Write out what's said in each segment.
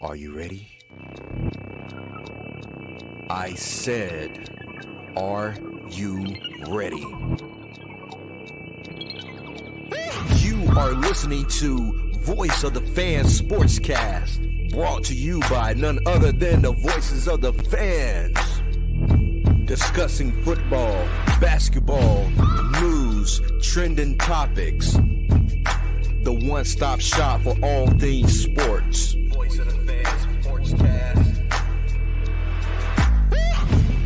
Are you ready? I said, are you ready? You are listening to Voice of the Fans Sportscast, brought to you by none other than the voices of the fans. Discussing football, basketball, news, trending topics. The one-stop shop for all things sports. Voice of the Fans Sportscast.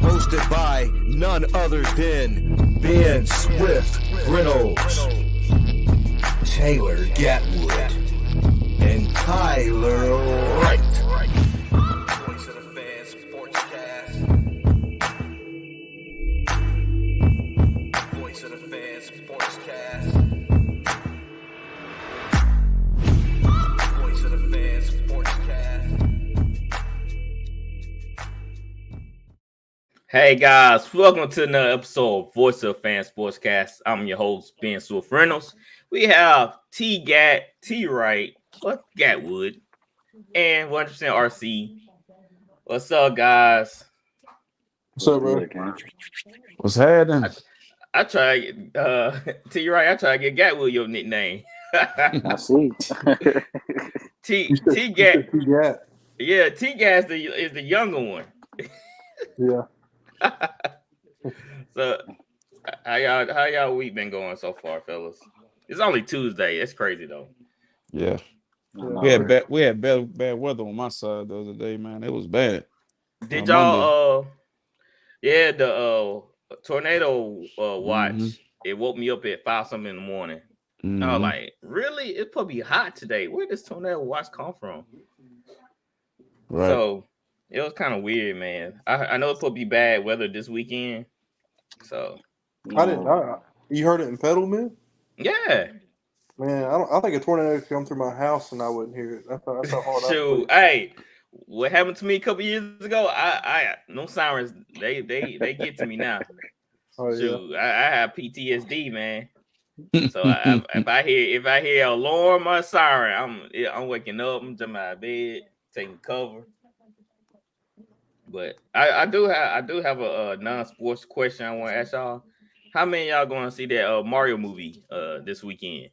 Hosted by none other than Ben Swift Reynolds, Taylor Gatwood, and Tyler Wright. Voice of the Fans Sportscast. Voice of the Fans Sportscast. Voice of the Fans Sportscast. Hey guys, welcome to another episode of Voice of Fan Sportscast. I'm your host, Ben Swift Reynolds. We have T-Gat, T-Wright, Gatwood, and 100% RC. What's up, guys? What's up, bro? What's happening? I try T-Wright, I try to get Gatwood your nickname. I see. T-Gat. T-Gat. Yeah, T-Gat is the younger one. Yeah. So how y'all week been going so far, fellas? It's only Tuesday. It's crazy though. Yeah. Yeah. We had bad weather on my side the other day, man. It was bad. Did y'all the tornado watch? Mm-hmm. It woke me up at 5 something in the morning. Mm-hmm. I was like, really? It's probably hot today. Where does tornado watch come from? Right. So it was kind of weird, man. I know it's supposed to be bad weather this weekend. So You heard it in Petalman? yeah. Man, I think a tornado could come through my house and I wouldn't hear it. That's how hard Shoot, hey, what happened to me a couple years ago? I no sirens. They get to me now. Oh, Shoot, yeah. I have PTSD, man. So if I hear an alarm or a siren, I'm waking up. I'm jumping out of bed, taking cover. But I do have a non-sports question I want to ask y'all. How many of y'all going to see that Mario movie this weekend?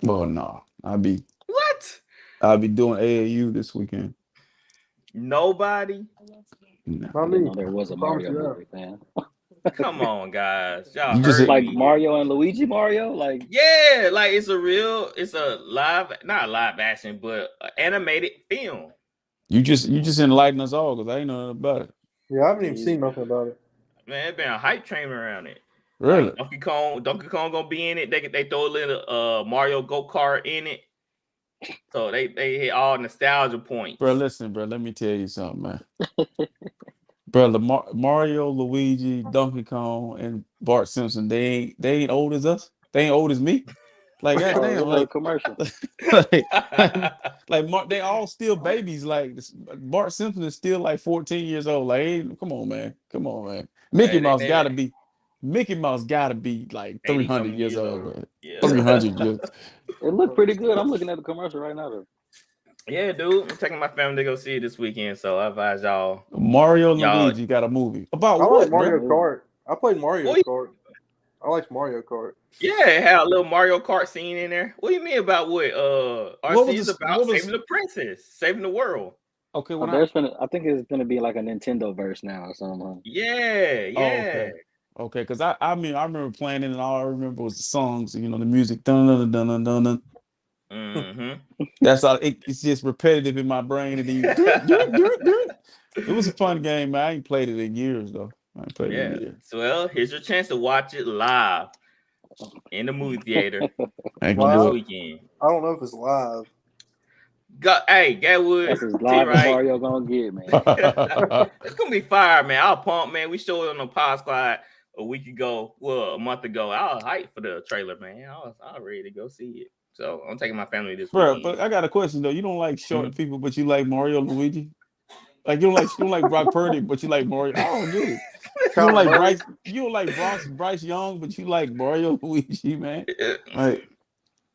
Well, no. I'll be doing AAU this weekend. Nobody? No. Not me. There was a Mario movie, man. Come on, guys. Y'all You just heard Like me. Mario and Luigi Mario? Like, Yeah, like it's a not live action, but an animated film. You just enlighten us all because I ain't know nothing about it. Yeah, I haven't even seen nothing about it. Man, it's been a hype train around it. Really? Like Donkey Kong gonna be in it. They throw a little Mario go-kart in it. So they hit all nostalgia points. Bro, listen, bro. Let me tell you something, man. Bro, Mario, Luigi, Donkey Kong, and Bart Simpson, they ain't old as us. They ain't old as me. Like, goddamn, like commercial. like they all still babies. Like Bart Simpson is still like 14 years old. Like, hey, come on, man. Mickey Mouse gotta be like 300 years old. Bro. Yeah. 300 years. It looked pretty good. I'm looking at the commercial right now, though. Yeah, dude. I'm taking my family to go see it this weekend, so I advise y'all. Mario Luigi got a movie about I what? like Mario Bro? Kart. I played Mario Kart. I like Mario Kart. Yeah, it had a little Mario Kart scene in there. What do you mean about what? RC is about saving the princess, saving the world. Okay, I think it's gonna be like a Nintendo verse now or something. Yeah. Oh, okay, because I remember playing it and all I remember was the songs, the music. Dun, dun, dun, dun, dun, dun. Mm-hmm. That's all. It's just repetitive in my brain. And then it was a fun game, man. I ain't played it in years though. So, well, here's your chance to watch it live in the movie theater this weekend. I don't know if it's live. Gatwood. That's as live as Mario gonna get, man. It's gonna be fire, man. I'll pump, man. We showed it on the Pod Squad a month ago. I was hyped for the trailer, man. I was ready to go see it. So I'm taking my family this weekend. But I got a question though. You don't like short people, but you like Mario Luigi? Like you don't like Brock Purdy, but you like Mario. I don't get it. You don't like Bryce Young, but you like Mario Luigi, man. Like,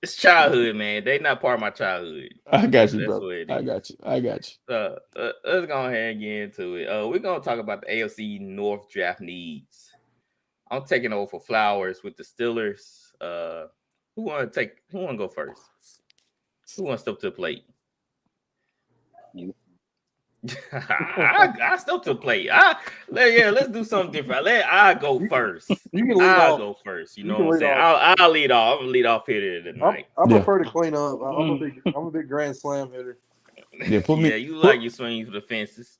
It's childhood, man. They not part of my childhood. I got you, That's brother. what it I is. got you. I got you. So let's go ahead and get into it. We're gonna talk about the AFC North draft needs. I'm taking over for Flowers with the Steelers. Who want to go first? Who wants to step to the plate? You. I step to the plate. Let's do something different. I go first. You can lead I'll off. go first. You You know can what I'm lead saying? off. I'll lead off. I'm gonna lead off here tonight. I Yeah. prefer to clean up. I'm a big grand slam hitter. Yeah, put me. You like you swing for the fences.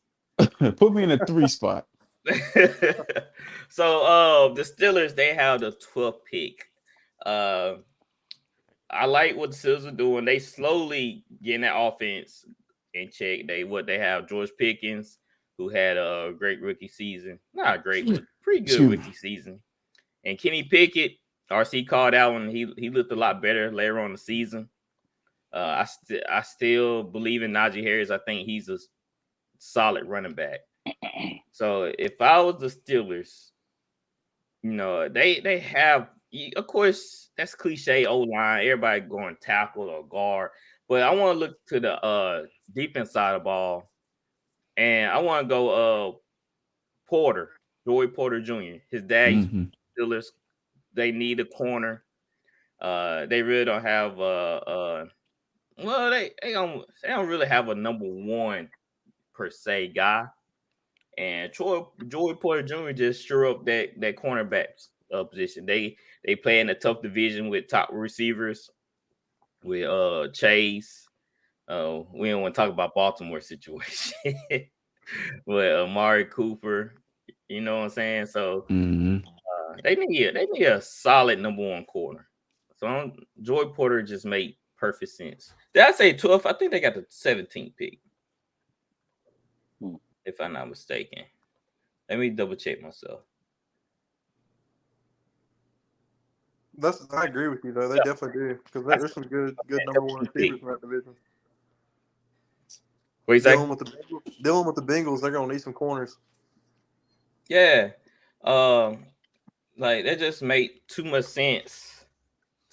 Put me in a 3 spot. So the Steelers, they have the 12th pick. I like what the Steelers are doing. They slowly getting that offense in check. They have George Pickens, who had a great rookie season. Not great, but pretty good rookie season. And Kenny Pickett, RC called out when he looked a lot better later on in the season. I still believe in Najee Harris. I think he's a solid running back. So if I was the Steelers, they have, of course, that's cliche O-line. Everybody going tackle or guard. But I want to look to the defense side of the ball. And I want to go Porter, Joey Porter Jr. His dad used to be Steelers. They need a corner. They really don't have they don't really have a number one per se guy. And Joey Porter Jr. just sure up that cornerback position. They play in a tough division with top receivers with Chase. We don't want to talk about Baltimore situation. With Amari Cooper, you know what I'm saying? So they need a solid number one corner. So Joey Porter just made perfect sense. Did I say 12th? I think they got the 17th pick. If I'm not mistaken. Let me double check myself. I agree with you though. They definitely do because there's some good number one receivers in that division. What you say? Dealing with the Bengals, they're gonna need some corners. Yeah, like that just made too much sense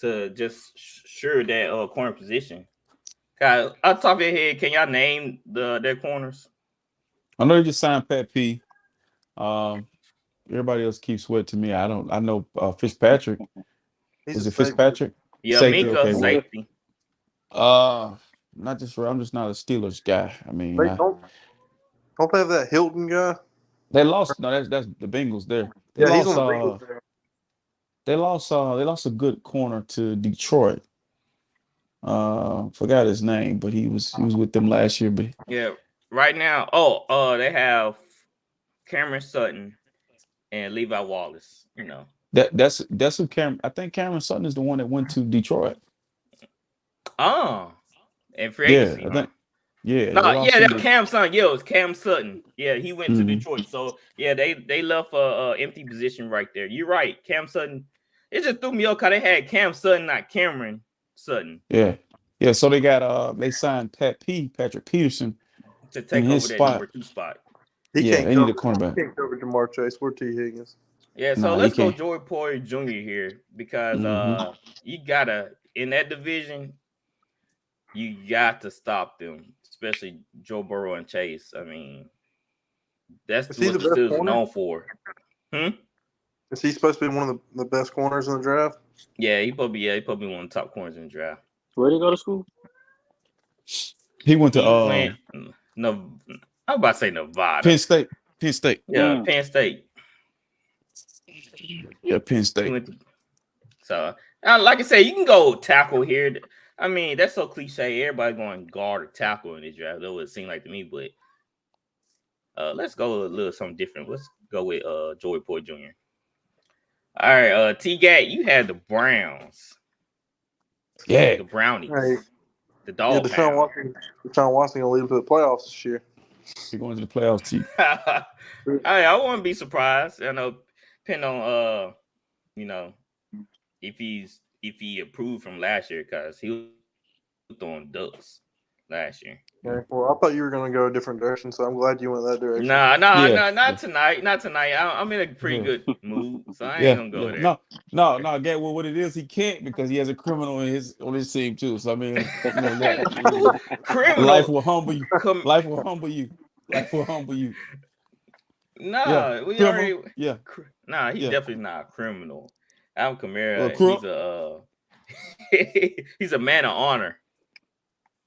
to just sure that corner position. Guys, off the top of your head, can y'all name their corners? I know you just signed Pat P. Everybody else keeps sweat to me. I know Fitzpatrick. Was it Fitzpatrick? Yeah, Safety, Minka, okay, safety. I'm just not a Steelers guy. I mean, Don't they have that Hilton guy? they lost. No, that's the Bengals there. He's on the Bengals there. They lost a good corner to Detroit. Forgot his name, but he was with them last year. But yeah, right now, they have Cameron Sutton and Levi Wallace. that's who Cameron. I think Cameron Sutton is the one that went to Detroit. And free agency. Yeah, I think. Yeah. That Cam Sutton. Yeah, it was Cam Sutton. Yeah, he went to Detroit. So yeah, they left a empty position right there. You're right, Cam Sutton. It just threw me off because they had Cam Sutton, not Cameron Sutton. Yeah. So they got they signed Patrick Peterson to take over that number 2 spot. They need a cornerback. He can't cover Jamar Chase. We're T. Higgins. Yeah, so let's go Joey Porter Jr. here because you gotta in that division. You got to stop them, especially Joe Burrow and Chase. I mean, that's what the Steelers are known for. Is he supposed to be one of the best corners in the draft? Yeah, he probably one of the top corners in the draft. Where did he go to school? He went to no, I'm about to say Nevada. Penn State. Yeah, Penn State. Yeah, Penn State. So, like I said, you can go tackle here. I mean, that's so cliche. Everybody going guard or tackle in this draft. That would seem like to me, but let's go a little something different. Let's go with Joey Porter Jr. All right, T-Gat, you had the Browns. Yeah. The Brownies. Right. The Dog Deshaun Watson gonna lead them to the playoffs this year. He's going to the playoffs, T. I wouldn't be surprised. I know, depending on if he improved from last year, because he was throwing ducks last year. Yeah, well, I thought you were going to go a different direction, so I'm glad you went that direction. Not tonight. Not tonight. I'm in a pretty good mood, So I ain't gonna go there. No. Get what it is. He can't because he has a criminal on his team too. So I mean, Criminal. life will humble you. Life will humble you. Life will humble you. Nah, we already. Yeah. Nah, he's definitely not a criminal. Alvin Kamara, he's a man of honor.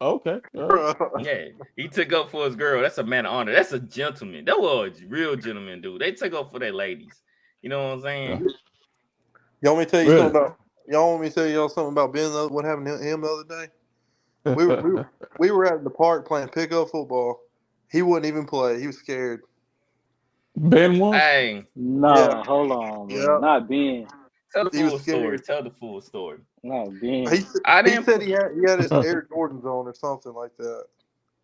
Okay. Yeah, he took up for his girl. That's a man of honor. That's a gentleman. That was a real gentleman, dude. They take up for their ladies. You know what I'm saying? Yeah. Y'all want me to tell you something about? Y'all want me to tell y'all something about Ben? What happened to him the other day? We were at the park playing pickup football. He wouldn't even play. He was scared. Ben won? Hey. No, hold on, man. Yeah. Not Ben. Tell the full story. Tell the full story. No, Ben. He said he had his Air Jordans on or something like that.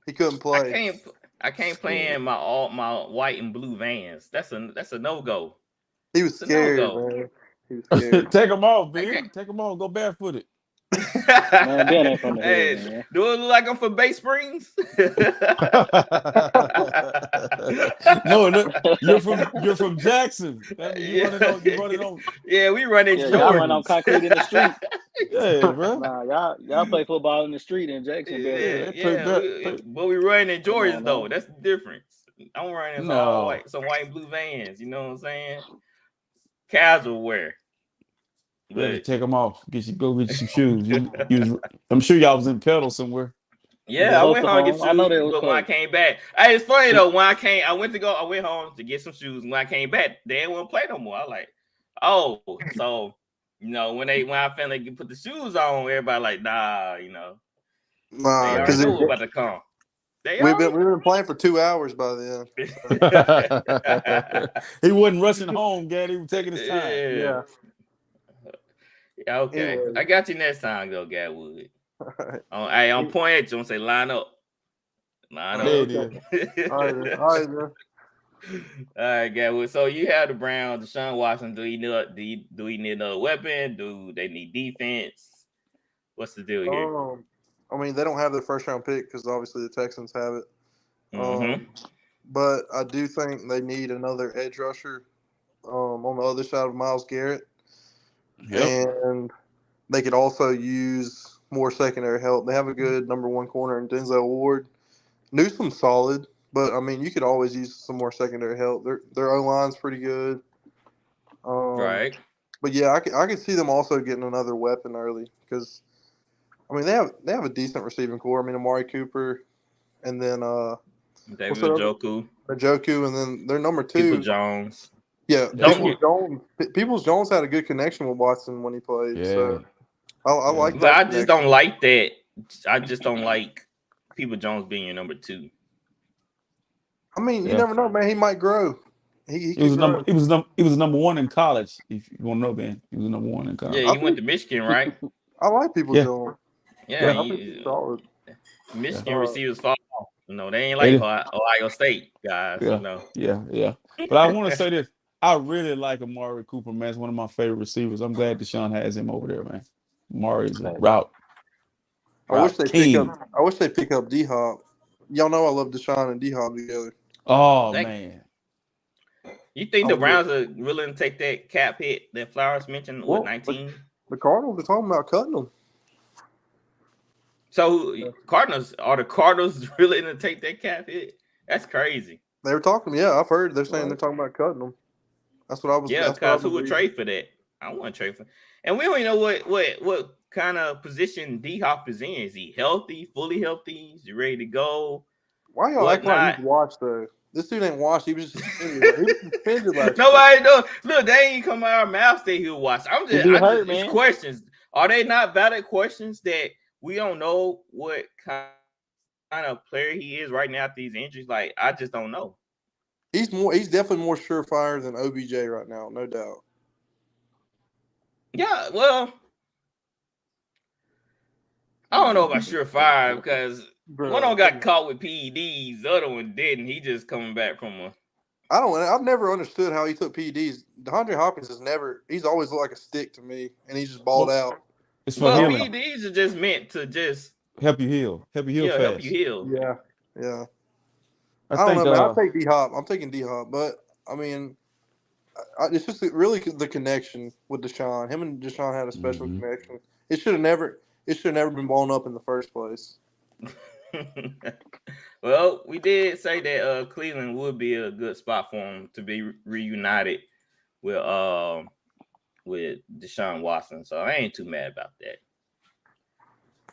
He couldn't play. I can't play in my white and blue Vans. That's a no-go. He was scared, man. He was scared. Take them off, Ben. Take them off. Go barefooted. Man, Ben ain't from the hood, man. Do it look like I'm from Bay Springs? No, you're from Jackson. You running on. Yeah, we running. Yeah, y'all run on concrete in the street. Yeah, bro. Nah, y'all play football in the street in Jackson. But we running in Jordans though. That's the difference. I'm running some white and blue Vans. You know what I'm saying? Casual wear. Better take them off. Go get you some shoes. I'm sure y'all was in pedal somewhere. Yeah, I went home to get shoes, but when I came back, hey, it's funny though. When I went home to get some shoes. When I came back, they didn't want to play no more. I was like, oh, so when I finally put the shoes on, everybody like, nah, Nah, because they about to come. We've been playing for 2 hours by then. He wasn't rushing home, Gad. He was taking his time. Yeah. Yeah, okay. I got you next time, though, Gatwood. Hey, on point at you, I'm gonna say line up. Line up. All right, man. All right, Gatwood. So you have the Browns, Deshaun Watson. Do he need another weapon? Do they need defense? What's the deal here? I mean, they don't have their first round pick because obviously the Texans have it. Mm-hmm. But I do think they need another edge rusher on the other side of Myles Garrett. Yep. And they could also use more secondary help. They have a good number one corner in Denzel Ward. Newsom's solid, but I mean, you could always use some more secondary help. Their O-line's pretty good. Right. But yeah, I could see them also getting another weapon early because, I mean, they have a decent receiving core. I mean, Amari Cooper, and then David Njoku, and then their number two, People Jones. Yeah, Peoples Jones had a good connection with Watson when he played. Yeah. So I like that. But I just don't like that. I just don't like People Jones being your number two. I mean, you never know, man. He might grow. He was number one in college. If you want to know, Ben, he was number one in college. Yeah, he went to Michigan, right? I like People Jones. Yeah, I think he's solid. Michigan receivers fall off. They ain't like Ohio State guys. Yeah. But I want to say this. I really like Amari Cooper, man. It's one of my favorite receivers. I'm glad Deshaun has him over there, man. Amari's a route. I wish they pick up D-Hop. Y'all know I love Deshaun and D-Hop together. Oh, man. You think the Browns are willing to take that cap hit that Flowers mentioned with 19? The Cardinals are talking about cutting them. So are the Cardinals willing to take that cap hit? That's crazy. They were talking. Yeah, I've heard. They're saying they're talking about cutting them. That's what I was. Yeah, because who would trade for that? I don't want to trade for. And we don't even know what kind of position D-Hop is in. Is he healthy? Fully healthy? Is he ready to go? Why y'all acting like he's washed though? This dude ain't washed. He was just suspended. He was suspended last Nobody knows. Look, they ain't come out of our mouth that he was washed. These questions. Are they not valid questions that we don't know what kind of player he is right now after these injuries? Like, I just don't know. He's definitely more surefire than OBJ right now, no doubt. Yeah, well, I don't know about surefire because one of them got caught with PEDs, the other one didn't. He just coming back from a. I've never understood how he took PEDs. DeAndre Hopkins he's always looked like a stick to me, and he's just balled out. It's for healing. PEDs are just meant to just help you heal fast. Help you heal. Yeah. I don't know, man. I'll take D-Hop. I'm taking D-Hop, but I mean, It's just really the connection with Deshaun. Him and Deshaun had a special connection. It should have never been blown up in the first place. Well, we did say that Cleveland would be a good spot for him to be reunited with Deshaun Watson. So I ain't too mad about that.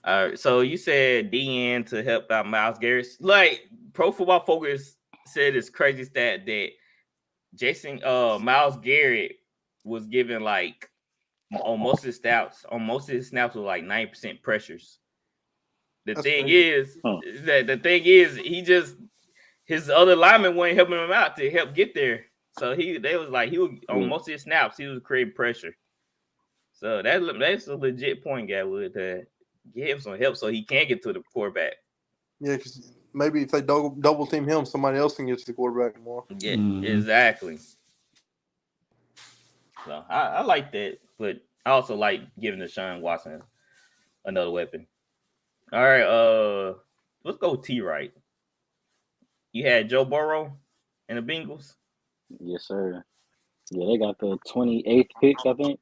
All right, so you said DN to help out Myles Garrett. Like Pro Football Focus said this crazy stat that Myles Garrett was given like on most of his snaps were like 90% pressures. The thing is, his other linemen weren't helping him out to help get there. So he was on most of his snaps, he was creating pressure. So that's a legit point, Gatwood, to get him some help so he can get to the quarterback. Yeah, because maybe if they double team him, somebody else can get to the quarterback more. Yeah, exactly. So I like that, but I also like giving Deshaun Watson another weapon. All right, let's go T-Right. You had Joe Burrow and the Bengals. Yes, sir. Yeah, they got the 28th pick, I think.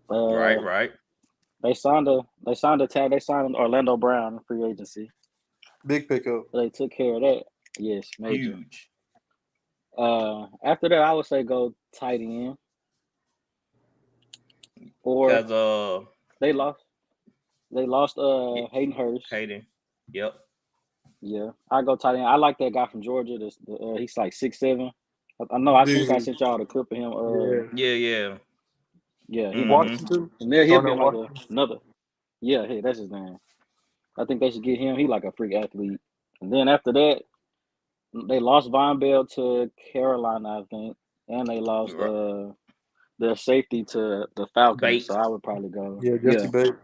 Right. They signed Orlando Brown in free agency. Big pickup. They took care of that. Yes, major. Huge. After that, I would say go tight end. Or Because they lost Hayden Hurst. Hayden. Yep. Yeah, I go tight end. I like that guy from Georgia. He's like 6'7". I know. I think I sent y'all the clip of him. Yeah. He Washington. and then he'll be like Washington. another. Yeah, hey, that's his name. I think they should get him. He like a freak athlete. And then after that, they lost Von Bell to Carolina, I think, and they lost their safety to the Falcons. Bates. So I would probably go. Jesse Bates.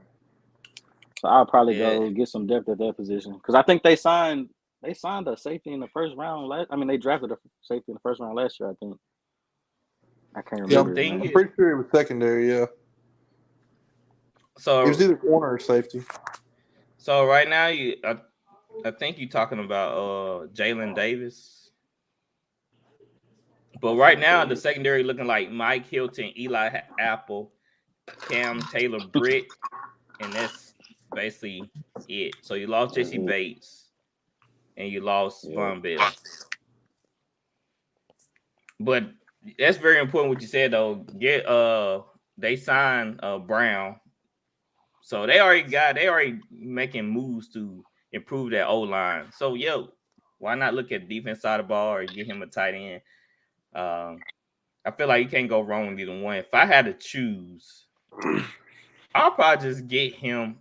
So I'll probably go get some depth at that position because I think they signed a safety in the first round. They drafted a safety in the first round last year. I think. I can't remember. I'm pretty sure it was secondary. Yeah. So it was either corner or safety. So right now, I think you're talking about Jalen Davis. But right now, the secondary looking like Mike Hilton, Eli Apple, Cam Taylor-Britt, and that's basically it. So you lost Jesse Bates, and you lost Von Bell. But that's very important what you said though. They signed Brown, so they already making moves to improve that O line. So why not look at the defense side of the ball or get him a tight end? I feel like you can't go wrong with either one. If I had to choose, I'll probably just get him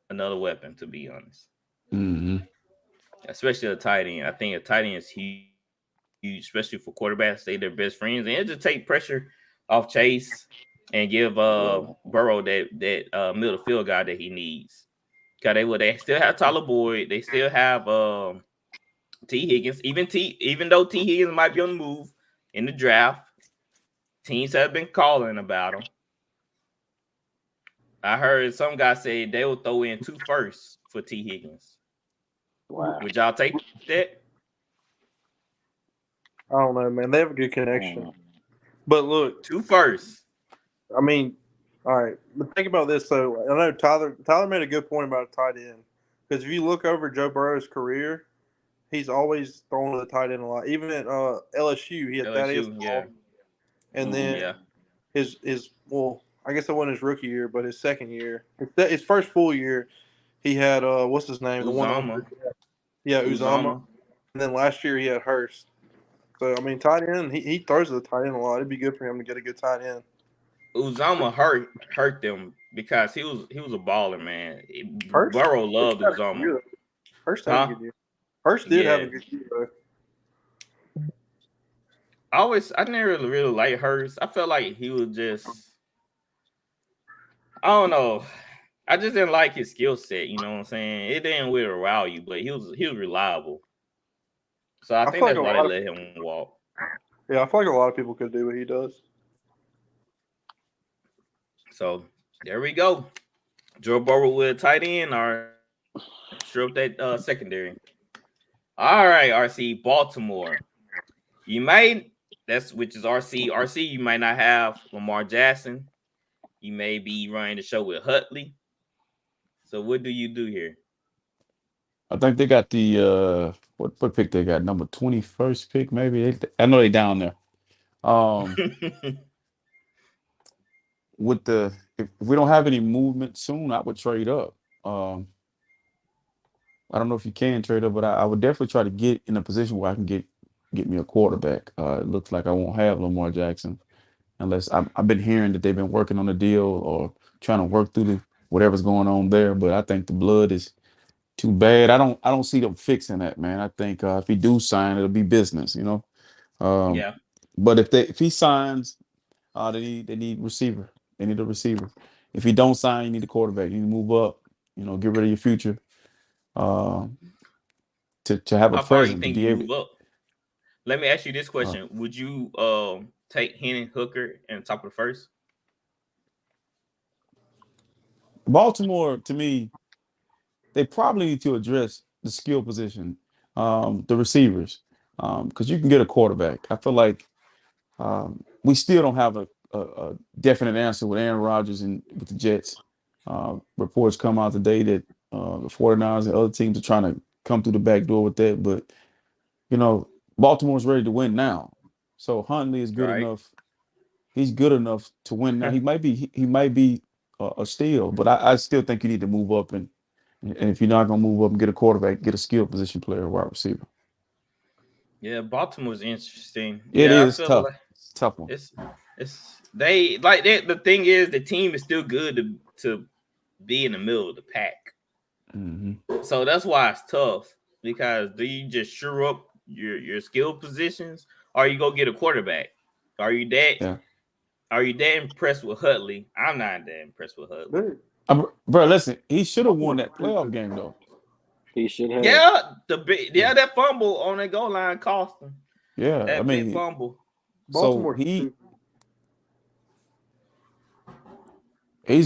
another weapon, to be honest. Especially a tight end. I think a tight end is huge, especially for quarterbacks. They their best friends, and it just take pressure off Chase and give Burrow that middle field guy that he needs. Because they still have Tyler Boyd, they still have T. Higgins. Even though T. Higgins might be on the move in the draft, teams have been calling about him. I heard some guy say they will throw in 2 firsts for T. Higgins. Wow. Would y'all take that? I don't know, man. They have a good connection. But look, 2 firsts. I mean, all right. But think about this. So I know Tyler made a good point about a tight end. Because if you look over Joe Burrow's career, he's always thrown to the tight end a lot. Even at LSU, he had Thaddeus. And then his I guess it wasn't his rookie year, but his second year. His first full year, he had what's his name? Uzomah. Uzomah. And then last year he had Hurst. So I mean, tight end, he throws to the tight end a lot. It'd be good for him to get a good tight end. Uzomah hurt them because he was a baller, man. Burrow loved Uzomah. Hurst had a good year. Hurst did have a good year, though. I never really liked Hurst. I felt like he was just, I don't know. I just didn't like his skill set. You know what I'm saying? It didn't really wow you, but he was reliable. So I think that's why they let him walk. Yeah, I feel like a lot of people could do what he does. So there we go. Joe Burrow with a tight end or strip that secondary. All right, RC, Baltimore. You might which is RC. RC, you might not have Lamar Jackson. You may be running the show with Hutley. So what do you do here? I think they got the what pick they got? Number 21st pick, maybe. I know they down there. With if we don't have any movement soon, I would trade up. I don't know if you can trade up, but I would definitely try to get in a position where I can get me a quarterback. It looks like I won't have Lamar Jackson unless I've been hearing that they've been working on a deal or trying to work through whatever's going on there. But I think the blood is too bad. I don't see them fixing that, man. I think if he do sign, it'll be business, you know. Yeah. But if he signs, they need receiver. They need a receiver. If he don't sign, you need a quarterback. You need to move up. You know, get rid of your future. To have a How far you presence to think be you able. move up? Let me ask you this question: would you take Henry Hooker in the top of the first? Baltimore, to me, they probably need to address the skill position, the receivers, because you can get a quarterback. I feel like we still don't have a definite answer with Aaron Rodgers and with the Jets. Reports come out today that the 49ers and other teams are trying to come through the back door with that, but you know, Baltimore's ready to win now. So Huntley is good Right. enough. He's good enough to win now. He might be a steal, but I still think you need to move up and if you're not gonna move up and get a quarterback, get a skill position player, wide receiver. Yeah, Baltimore's interesting. It Yeah, I is feel tough. like It's a tough one. the thing is the team is still good to be in the middle of the pack. Mm-hmm. So that's why it's tough because do you just shore up your skill positions or you go get a quarterback? Are you that Yeah. Are you that impressed with Hutley? I'm not that impressed with Hutley. Bro, listen, he should have won that playoff game though. He should have. Yeah, that fumble on the goal line cost him. Yeah, I That big mean, fumble. so Baltimore. he's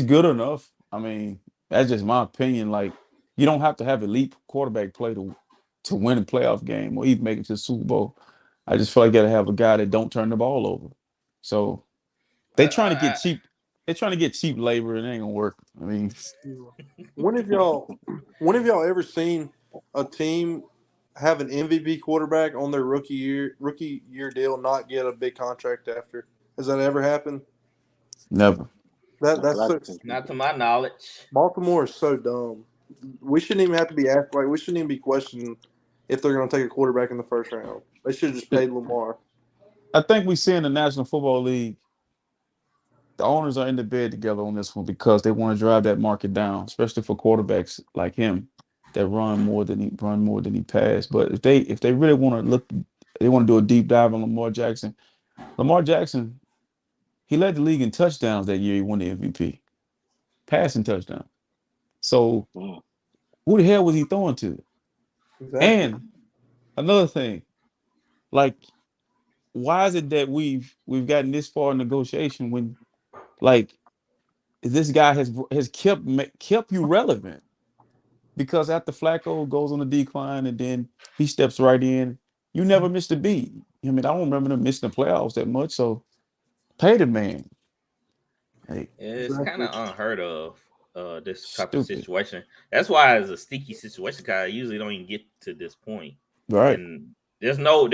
good enough. I mean, that's just my opinion. Like, you don't have to have elite quarterback play to win a playoff game or even make it to the Super Bowl. I just feel like you gotta have a guy that don't turn the ball over. So they trying to get cheap. They're trying to get cheap labor and it ain't gonna work. I mean, When have y'all ever seen a team have an MVP quarterback on their rookie year deal not get a big contract after? Has that ever happened? never. That's so. Not to my knowledge. Baltimore is so dumb. We shouldn't even have to be asked. Like we shouldn't even be questioning if they're going to take a quarterback in the first round. They should have just paid Lamar. I think we see in the National Football League, the owners are in the bed together on this one because they want to drive that market down, especially for quarterbacks like him that run more than he pass. But if they really want to they want to do a deep dive on Lamar Jackson. Lamar Jackson, he led the league in touchdowns that year. He won the MVP, passing touchdown. So who the hell was he throwing to? Exactly. And another thing, like, why is it that we've gotten this far in negotiation when, like, this guy has kept you relevant? Because after Flacco goes on the decline and then he steps right in, you never missed a beat. I mean, I don't remember them missing the playoffs that much. So pay the man. Hey, It's kind of unheard of. This type of stupid. situation. That's why it's a sticky situation because I usually don't even get to this point. Right. And there's no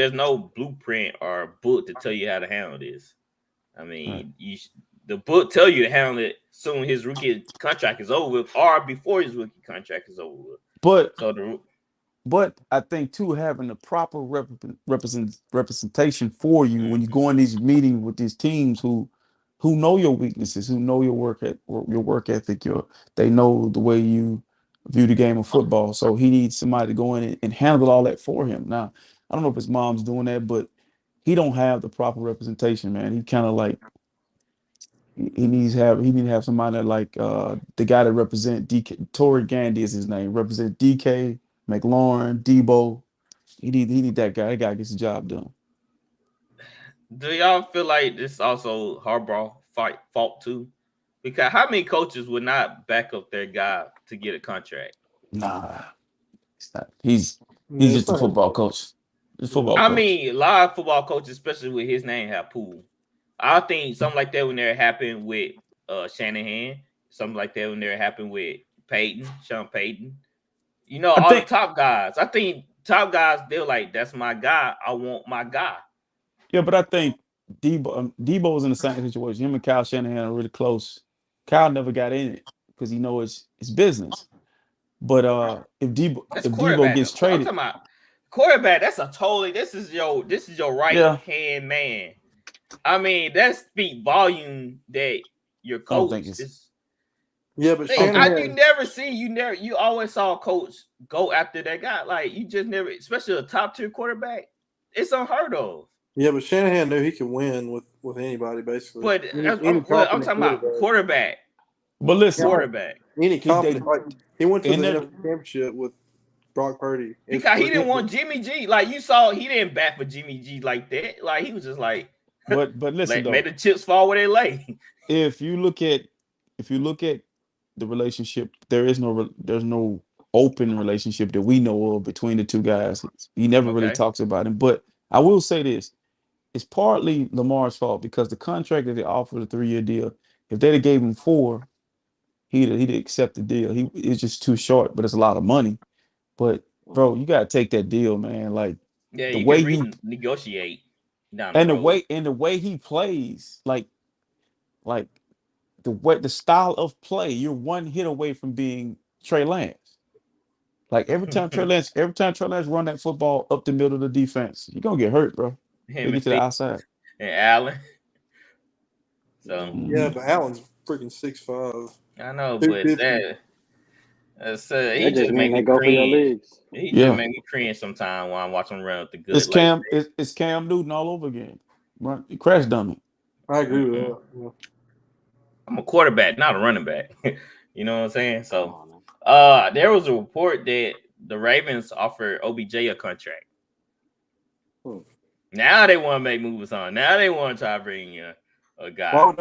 blueprint or book to tell you how to handle this. I mean, the book tell you to handle it soon his rookie contract is over with, or before his rookie contract is over with. But I think too, having the proper representation for you when you go in these meetings with these teams who know your weaknesses, who know your work ethic, they know the way you view the game of football. So he needs somebody to go in and handle all that for him. Now, I don't know if his mom's doing that, but he don't have the proper representation, man. He kind of like he needs to have somebody like the guy that represent DK. Tory Gandy is his name. Represent DK, McLaurin, Debo. He need that guy. That guy gets the job done. do y'all feel like this also Harbaugh fault too? Because how many coaches would not back up their guy to get a contract? Nah, it's not. He's just a football coach. Just football. I coach. mean, a lot of football coaches, especially with his name, have pool. I think something like that when there happened with Shanahan, something like that when there happened with Sean Payton. You know, all the top guys. I think top guys, they're like, that's my guy. I want my guy. Yeah, but I think Debo was in the same situation. Him and Kyle Shanahan are really close. Kyle never got in it because he knows it's business. But if Debo gets I'm traded, talking about quarterback. That's a totally. This is your right hand man. I mean, that speak volume that your coach is. Yeah, but you always saw a coach go after that guy. Like you just never, especially a top tier quarterback. It's unheard of. Yeah, but Shanahan knew he could win with anybody basically. But I'm talking about quarterback. But listen, quarterback. Any confident, he went to the NFC Championship with Brock Purdy because he didn't want Jimmy G. Like you saw, he didn't bat for Jimmy G like that. Like he was just like, but listen, though, made the chips fall where they lay. If you look at the relationship, there's no open relationship that we know of between the two guys. He never really talks about him. But I will say this: it's partly Lamar's fault because the contract that they offered, a 3-year deal, if they'd have gave him 4, he'd accept the deal. It's just too short, but it's a lot of money. But bro, you gotta take that deal, man. Like the way you negotiate down and the way he plays, like the style of play, you're one hit away from being Trey Lance. Like every time Trey Lance run that football up the middle of the defense, you're gonna get hurt, bro. Get to the outside. And Allen. So yeah, but Allen's freaking 6'5". I know, but he just made me go for your legs. He just made me cringe sometimes while I'm watching him run with the good. It's Cam Newton all over again. Right? Crash dummy. I agree with that. Yeah. I'm a quarterback, not a running back. You know what I'm saying? So there was a report that the Ravens offered OBJ a contract. Now they want to make moves on. Now they want to try to bring in a guy. Why would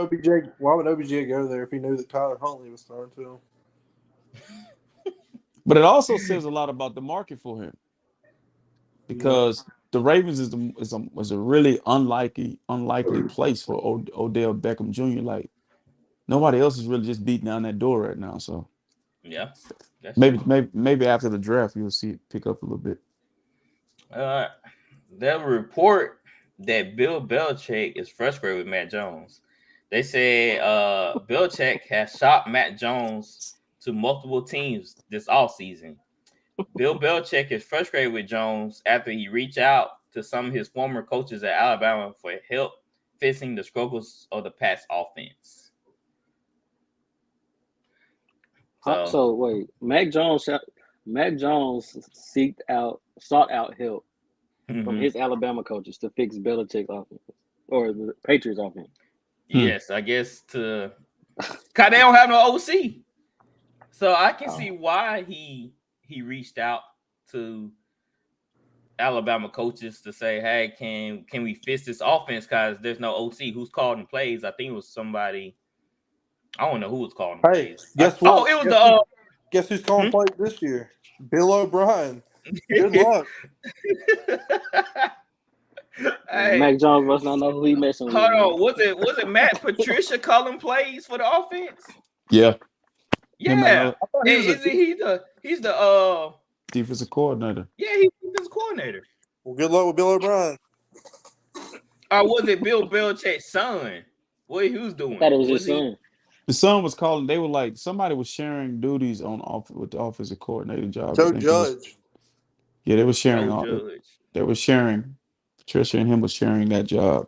OBJ go there if he knew that Tyler Huntley was throwing to him? But it also says a lot about the market for him, because the Ravens is a really unlikely place for Odell Beckham Jr. Like nobody else is really just beating down that door right now. So maybe after the draft you'll see it pick up a little bit. There was a report that Bill Belichick is frustrated with Matt Jones. They said Belichick has shopped Matt Jones to multiple teams this offseason. Bill Belichick is frustrated with Jones after he reached out to some of his former coaches at Alabama for help fixing the struggles of the Pats offense. So wait, Mac Jones sought out help from his Alabama coaches to fix Belichick's offense or the Patriots offense. Yes, I guess because they don't have no OC. So I can see why he reached out to Alabama coaches to say, hey, can we fix this offense? Because there's no OC. Who's calling plays? I think it was somebody. I don't know who was calling plays. Guess what? It was guess who's calling plays this year? Bill O'Brien. Good luck. Hey, Mac Jones must not know who he messing with. Hold on, was it Matt Patricia calling plays for the offense? Yeah. Yeah. He's the defensive coordinator. Yeah, he's the defensive coordinator. Well, good luck with Bill O'Brien. Or was it Bill Belichick's son? What he was doing? I thought it was his son. The son was calling. They were like somebody was sharing duties with the offensive coordinator job. Joe Judge. They were sharing. They were sharing. Patricia and him was sharing that job.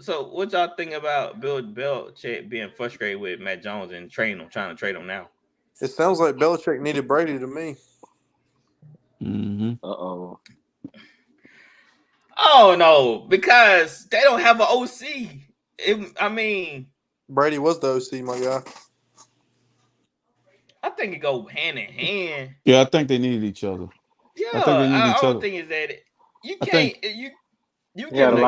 So what y'all think about Bill Belichick being frustrated with Matt Jones and trying to trade him now? It sounds like Belichick needed Brady to me. Mm-hmm. Uh-oh. Oh no, because they don't have an OC. Brady was the OC, my guy. I think it go hand in hand. Yeah, I think they needed each other. Yeah, I don't think it's that you can't you giving a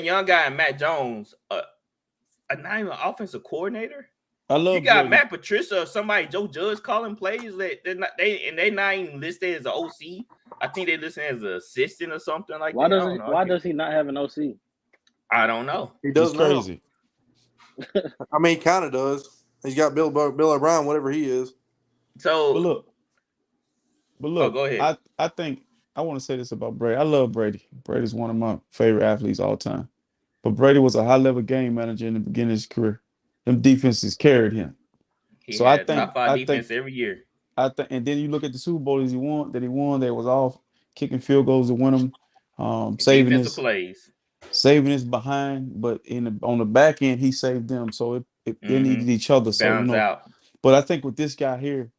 young guy Matt Jones a not even offensive coordinator. I love You got Brady. Matt Patricia or somebody, Joe Judge calling plays that they're not even listed as an OC. I think they listed as an assistant or something like Why that. I don't know. Why does he not have an OC? I don't know. He He's does now. crazy. I mean, he kind of does. He's got Bill O'Brien, whatever he is. So, but look. go ahead. I think I want to say this about Brady. I love Brady. Brady's one of my favorite athletes all time. But Brady was a high-level game manager in the beginning of his career. Them defenses carried him. He So had I think top 5 defense every year. and then you look at the Super Bowls he won that was off kicking field goals to win them, saving Defensive plays. his behind, but on the back end he saved them. So they needed each other. So Bounds out. But I think with this guy here,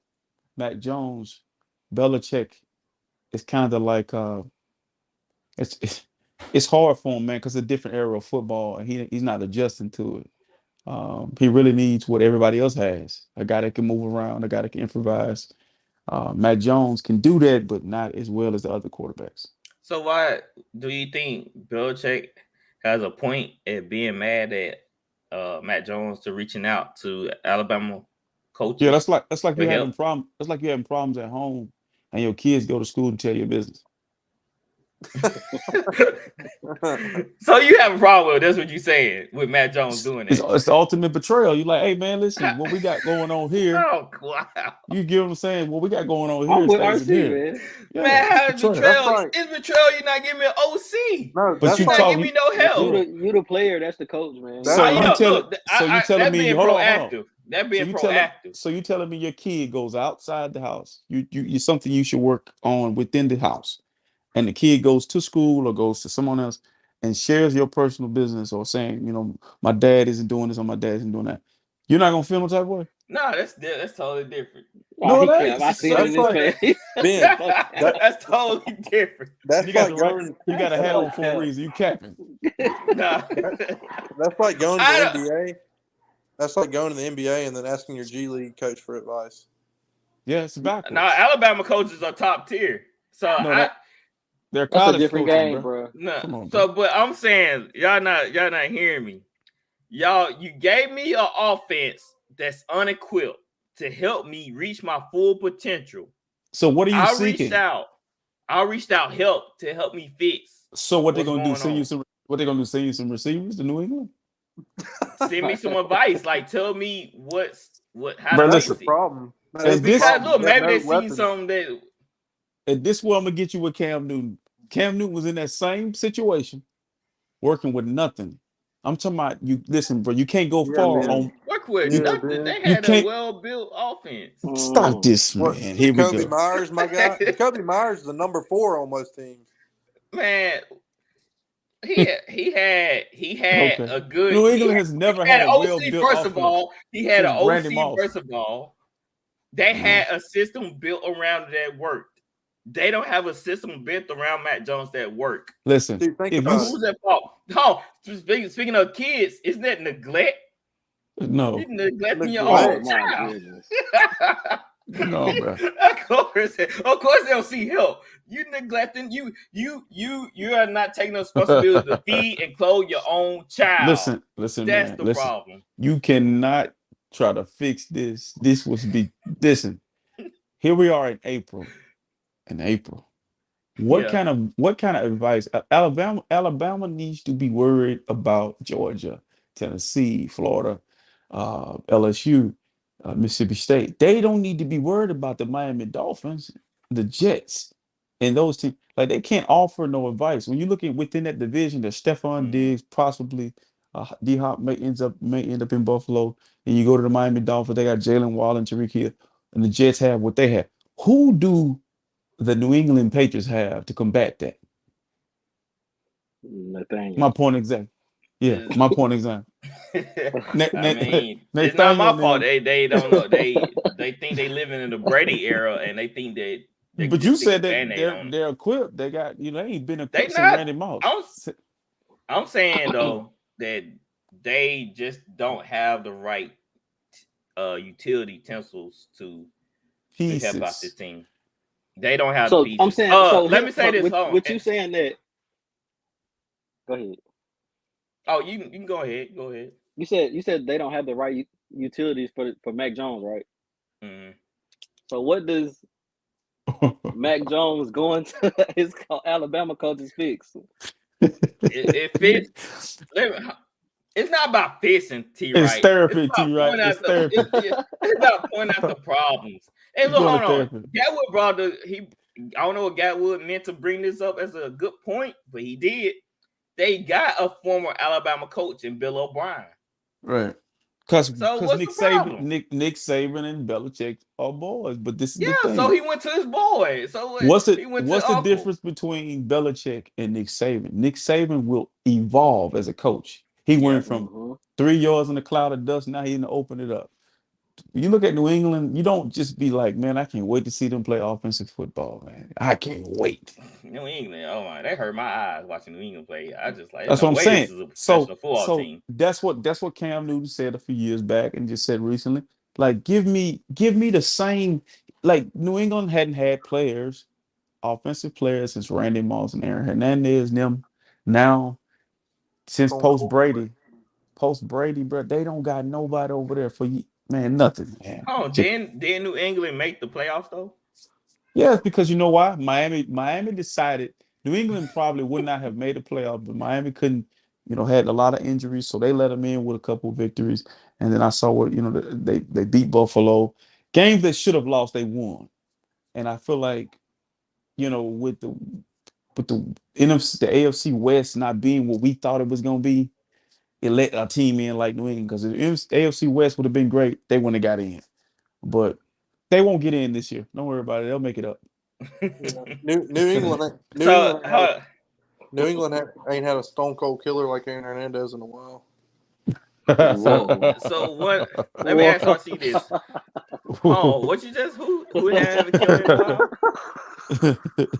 Mac Jones, Belichick, it's kind of like it's hard for him, man, because it's a different era of football, and he's not adjusting to it. He really needs what everybody else has: a guy that can move around, a guy that can improvise. Mac Jones can do that, but not as well as the other quarterbacks. So why do you think Belichick has a point at being mad at Matt Jones to reaching out to Alabama coaches? Yeah, that's like you're help? having problems. That's like you're having problems at home, and your kids go to school to tell your business. So you have a problem with that's what you're saying with Matt Jones doing it. It's the ultimate betrayal. You're like, hey man, listen, what we got going on here. Oh wow. You get what I'm saying? What we got going on here. I'm with stays in RC, here. man. Yeah, Man, how betrayal. betrayal? It's betrayal. You're not giving me an OC. No, But that's you like, Not giving me no help. You the player. That's the coach, man. That's So right. you telling That me being hold on. proactive. That being proactive. So you telling me your kid goes outside the house. You something you should work on within the house. And the kid goes to school or goes to someone else and shares your personal business or saying, my dad isn't doing this or my dad isn't doing that. You're not gonna feel no type of way? No, that's totally different. Oh, No, he it can't. ain't. I see it in his face. Ben, That's totally different. that's You got like the right, going. you got a hat on for a reason. You capping. Nah. That's like going to the NBA. That's like going to the NBA and then asking your G League coach for advice. Yeah, it's backwards. Now Alabama coaches are top tier. So No, they're That's college a different coaches, game, bro. bro. no. Come on, So but I'm saying y'all not hearing me. You gave me an offense that's unequipped to help me reach my full potential. So what are you seeking? I reached out help to help me fix. So what they what's gonna do? going Send on. you some? What they gonna do? Send you some receivers to New England? Send me some advice. Like tell me how Bro, to That's fix the it. problem. And That's the this- Because problem. look, They have maybe no they see weapons. something that And this is where I'm gonna get you with Cam Newton. Cam Newton was in that same situation, working with nothing. I'm talking about you. Listen, bro, you can't go Yeah, far man. on. work with Yeah, nothing. man. They You had a can't- well-built offense. Stop this, man. What? Here we Jacoby go. Myers, my guy. Jacoby Myers is the number 4 on most teams. Man, he had Okay. a good. New he England had- has never he had had a an OC. well-built First of offense all, he had an since Randy OC. Moss. First of all, they had a system built around that worked. They don't have a system built around Matt Jones that worked. Listen, Dude, think if about you Who's at fault? No, speaking of kids, isn't that neglect? no, You neglecting your Neglect. Oh own my child. goodness. no, bro. Of course they don't see help. You neglecting you are not taking the responsibility to feed and clothe your own child. Listen, That's man. the Listen, problem. you cannot try to fix this. This was listen. Here we are in April. What Yeah. kind of advice? Alabama needs to be worried about Georgia, Tennessee, Florida, LSU, Mississippi State. They don't need to be worried about the Miami Dolphins, the Jets, and those teams. Like they can't offer no advice. When you look at within that division, there's Stephon Diggs, possibly D-Hop may end up in Buffalo, and you go to the Miami Dolphins. They got Jalen Wall and Tariq Hill, and the Jets have what they have. Who do the New England Patriots have to combat that? Nathaniel. My point exactly. Yeah, my point exactly. I mean, it's not my fault. They don't know. They think they living in the Brady era, and they think that. But you said that they're equipped. They got they ain't been equipped since Randy Moss. I'm saying though that they just don't have the right utility utensils to help out this team. They don't have the pieces. I'm saying. Let me say this. With you saying that. Go ahead. Oh, you can go ahead. Go ahead. You said they don't have the right utilities for Mac Jones, right? Mhm. So what does Mac Jones going to his Alabama coaches fix? It fits. It's not about fixing T. It's Right. It's therapy, about T. Right? pointing It's out therapy. it's about pointing out the problems. Hey, He's look, going to hold on. therapy. Gatwood brought I don't know what Gatwood meant to bring this up as a good point, but he did. They got a former Alabama coach in Bill O'Brien. Right. Because So what's Nick the Saban, problem? Nick Saban and Belichick are boys. But this is the Yeah, so thing. he went to his boy. So he went to What's the uncle. difference between Belichick and Nick Saban? Nick Saban will evolve as a coach. He Yeah. went from 3 yards in the cloud of dust. Now he's gonna open it up. You look at New England, you don't just be like, man, I can't wait to see them play offensive football, man. I can't wait. New England. Oh my, that hurt my eyes watching New England play. I just like, there's That's no what I'm way this saying. is a So professional football so team. that's what Cam Newton said a few years back and just said recently. Like, give me the same. Like, New England hadn't had players, offensive players, since Randy Moss and Aaron Hernandez. Them now since Stone Cold. post Brady, bro, they don't got nobody over there for you, man. Nothing, man. Oh, didn't New England make the playoffs though? Yeah, it's because you know why? Miami decided New England probably would not have made a playoff, but Miami couldn't, had a lot of injuries, so they let them in with a couple of victories. And then I saw what, they beat Buffalo. Games they should have lost, they won. And I feel like, with the NFC, the AFC West not being what we thought it was gonna be, it let a team in like New England. Because if the AFC West would have been great, they wouldn't have got in. But they won't get in this year. Don't worry about it. They'll make it up. Yeah. New England. New England ain't had a stone cold killer like Aaron Hernandez in a while. Whoa. So what? Let me ask y'all see this. Oh, what you just who had a killer in a while?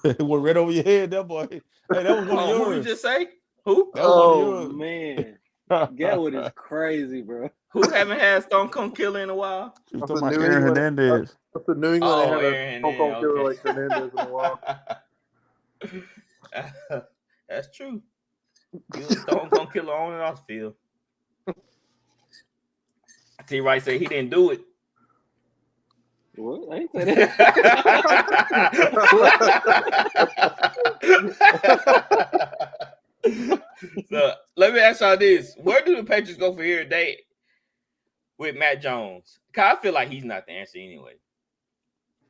It went right over your head, that boy. Hey, that was one of Who you yours. just say? Who? That was one of Oh yours. man, Gatwood is crazy, bro. Who haven't had Stone Cold Killer in a while? You I talking said about New Aaron England. Hernandez. I said New England ain't had a Aaron stone cold killer okay. like Hernandez in a while. That's true. He was Stone Cold Killer on and off the field. T. Wright said he didn't do it. What? I ain't say that. So let me ask y'all this: where do the Patriots go for here today with Matt Jones? Cause I feel like he's not the answer anyway.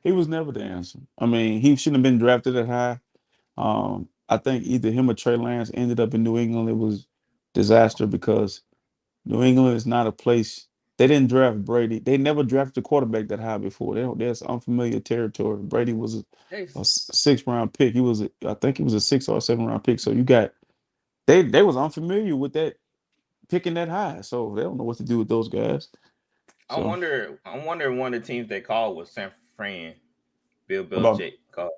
He was never the answer. I mean, he shouldn't have been drafted that high. I think either him or Trey Lance ended up in New England. It was disaster because New England is not a place. They didn't draft Brady. They never drafted a quarterback that high before. There's unfamiliar territory. Brady was a 6th-round pick. I think he was a 6th or 7th-round pick. So they was unfamiliar with that picking that high. So they don't know what to do with those guys. I wonder one of the teams they called was San Fran. Bill About Belichick called.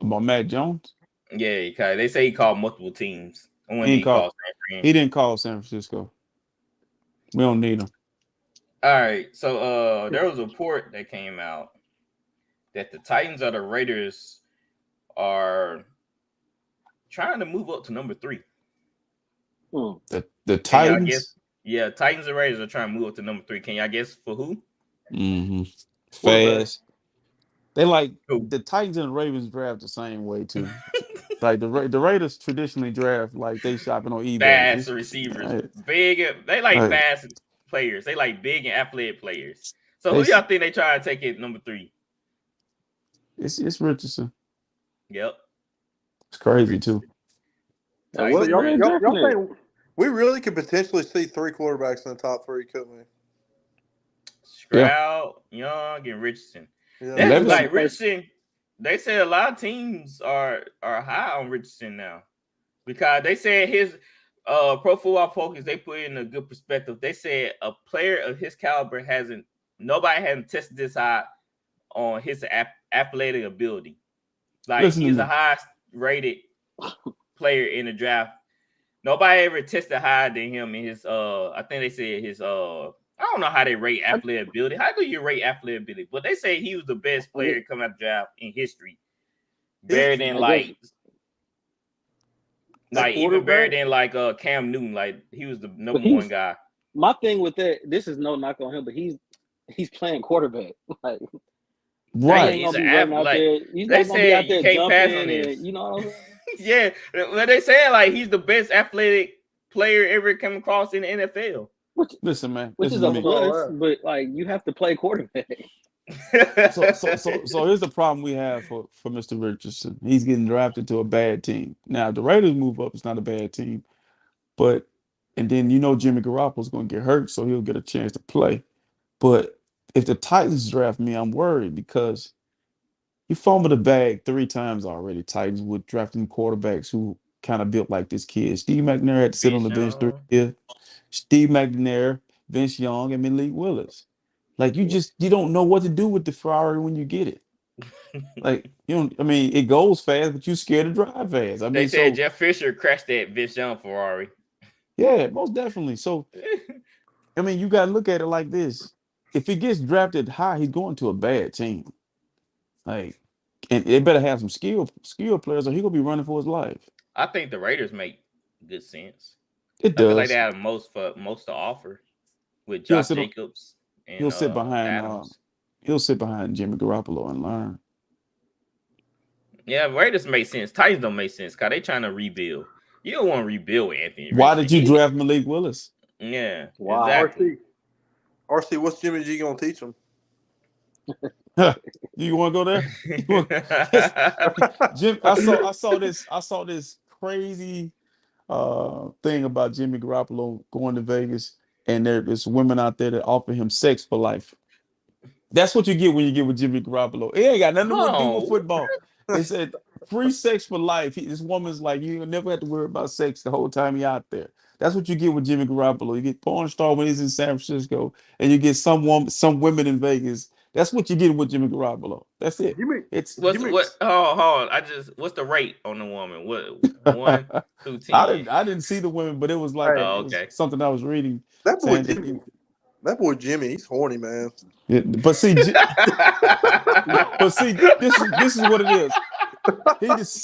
Matt Jones? Yeah, because they say he called multiple teams. When He he called San Fran. He didn't call San Francisco. We don't need him. All right. So there was a report that came out that the Titans or the Raiders are trying to move up to number 3. The Titans? Yeah, Titans and Raiders are trying to move up to number 3. Can y'all guess for who? Mm-hmm. Fast. They like Who? the Titans and the Ravens draft the same way too. Like the Raiders traditionally draft like they shopping on eBay. Fast receivers, big. They like fast players. They like big and athletic players. So who y'all think they try to take it number 3? It's Richardson. Yep. It's crazy too. Y'all think we really could potentially see 3 quarterbacks in the top 3, couldn't we? Stroud, Young, and Richardson. Yeah. That's like Richardson. They said a lot of teams are high on Richardson now because they said his Pro Football Focus, they put in a good perspective. They said a player of his caliber nobody hasn't tested this high on his athletic ability. Like he's the highest rated player in the draft. Nobody ever tested higher than him in his I think they said his I don't know how they rate athletic ability. How do you rate athletic ability? But they say he was the best player coming out of the draft in history. Better than even better than like Cam Newton. Like he was the number 1 guy. My thing with that, this is no knock on him, but he's playing quarterback. Like he Hey, Right. ain't he's gonna an be running athlete. out Like there. He's they not gonna be out said, you there can't pass jumping on this. and you know what I'm saying? Yeah, well, they saying like he's the best athletic player ever come across in the NFL. Listen, man. Which is Listen to a me. plus, but like you have to play quarterback. So here's the problem we have for Mr. Richardson. He's getting drafted to a bad team. Now, if the Raiders move up, it's not a bad team. But and then Jimmy Garoppolo's going to get hurt, so he'll get a chance to play. But if the Titans draft me, I'm worried because you fumbled the bag 3 times already. Titans with drafting quarterbacks who kind of built like this kid. Steve McNair had to sit on the bench 3 years. Steve McNair, Vince Young, and Malik Willis. Like you don't know what to do with the Ferrari when you get it. Like it goes fast, but you scared to drive fast. They said Jeff Fisher crashed that Vince Young Ferrari. Yeah, most definitely. So you gotta look at it like this. If he gets drafted high, he's going to a bad team. Like, and they better have some skill players, or he gonna be running for his life. I think the Raiders make good sense. It I feel like does. they have most to offer with He'll Josh sit, Jacobs and he'll sit behind Adams. He'll sit behind Jimmy Garoppolo and learn. Yeah, Raiders make sense. Titans don't make sense because they trying to rebuild. You don't want to rebuild with Anthony. Why did you draft Malik Willis? Yeah, Wow. exactly. RC, what's Jimmy G gonna teach him? You want to go there? Jim, I saw this crazy thing about Jimmy Garoppolo going to Vegas, and there's women out there that offer him sex for life. That's what you get when you get with Jimmy Garoppolo. It ain't got nothing to do with football. It said free sex for life. This woman's like, you never have to worry about sex the whole time you're out there. That's what you get with Jimmy Garoppolo. You get porn star when he's in San Francisco, and you get some women in Vegas. That's what you get with Jimmy Garoppolo. That's it. Hold on. What's the rate on the woman? What 1 through 10? I didn't see the women, but it was like something I was reading. That boy Jimmy, he's horny, man. Yeah, but see, this is what it is.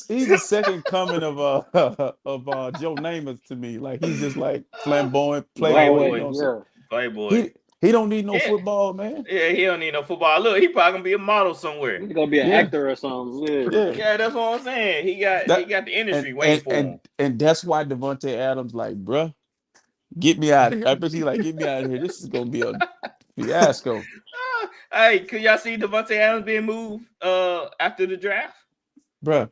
He's the second coming of Joe Namath to me. Like he's just like flamboyant, playboy. Playboy. He don't need no football, man. Yeah, he don't need no football. Look, he probably gonna be a model somewhere. He's gonna be an actor or something. Yeah, that's what I'm saying. He got the industry waiting for him. And that's why Devontae Adams like, bruh, get me out of here. I bet he like, get me out of here. This is gonna be a fiasco. Hey, could y'all see Devontae Adams being moved after the draft? Bruh,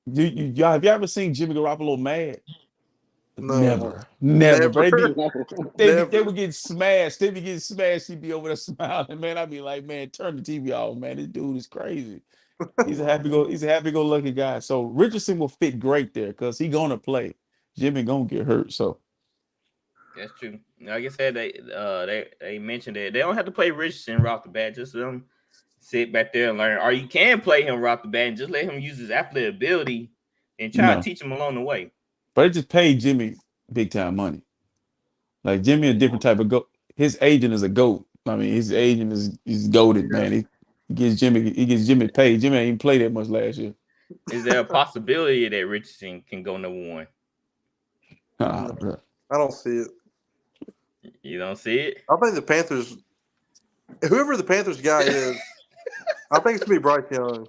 y'all have you ever seen Jimmy Garoppolo mad? No. Never. They would get smashed. They would get smashed. He'd be over there smiling, man. I'd be like, man, turn the TV off, man. This dude is crazy. He's a happy-go-lucky guy. So Richardson will fit great there because he's gonna play. Jimmy gonna get hurt. So that's true. Like I said, they mentioned that they don't have to play Richardson right off the bat. Just let him sit back there and learn. Or you can play him right off the bat and just let him use his athletic ability and try to teach him along the way. But it just paid Jimmy big time money. Like Jimmy, a different type of goat. His agent is a goat. I mean, his agent is goated, man. He gets Jimmy paid. Jimmy ain't even played that much last year. Is there a possibility that Richardson can go number 1? Bro. I don't see it. You don't see it? I think the Panthers, whoever the Panthers guy is, I think it's gonna be Bryce Young.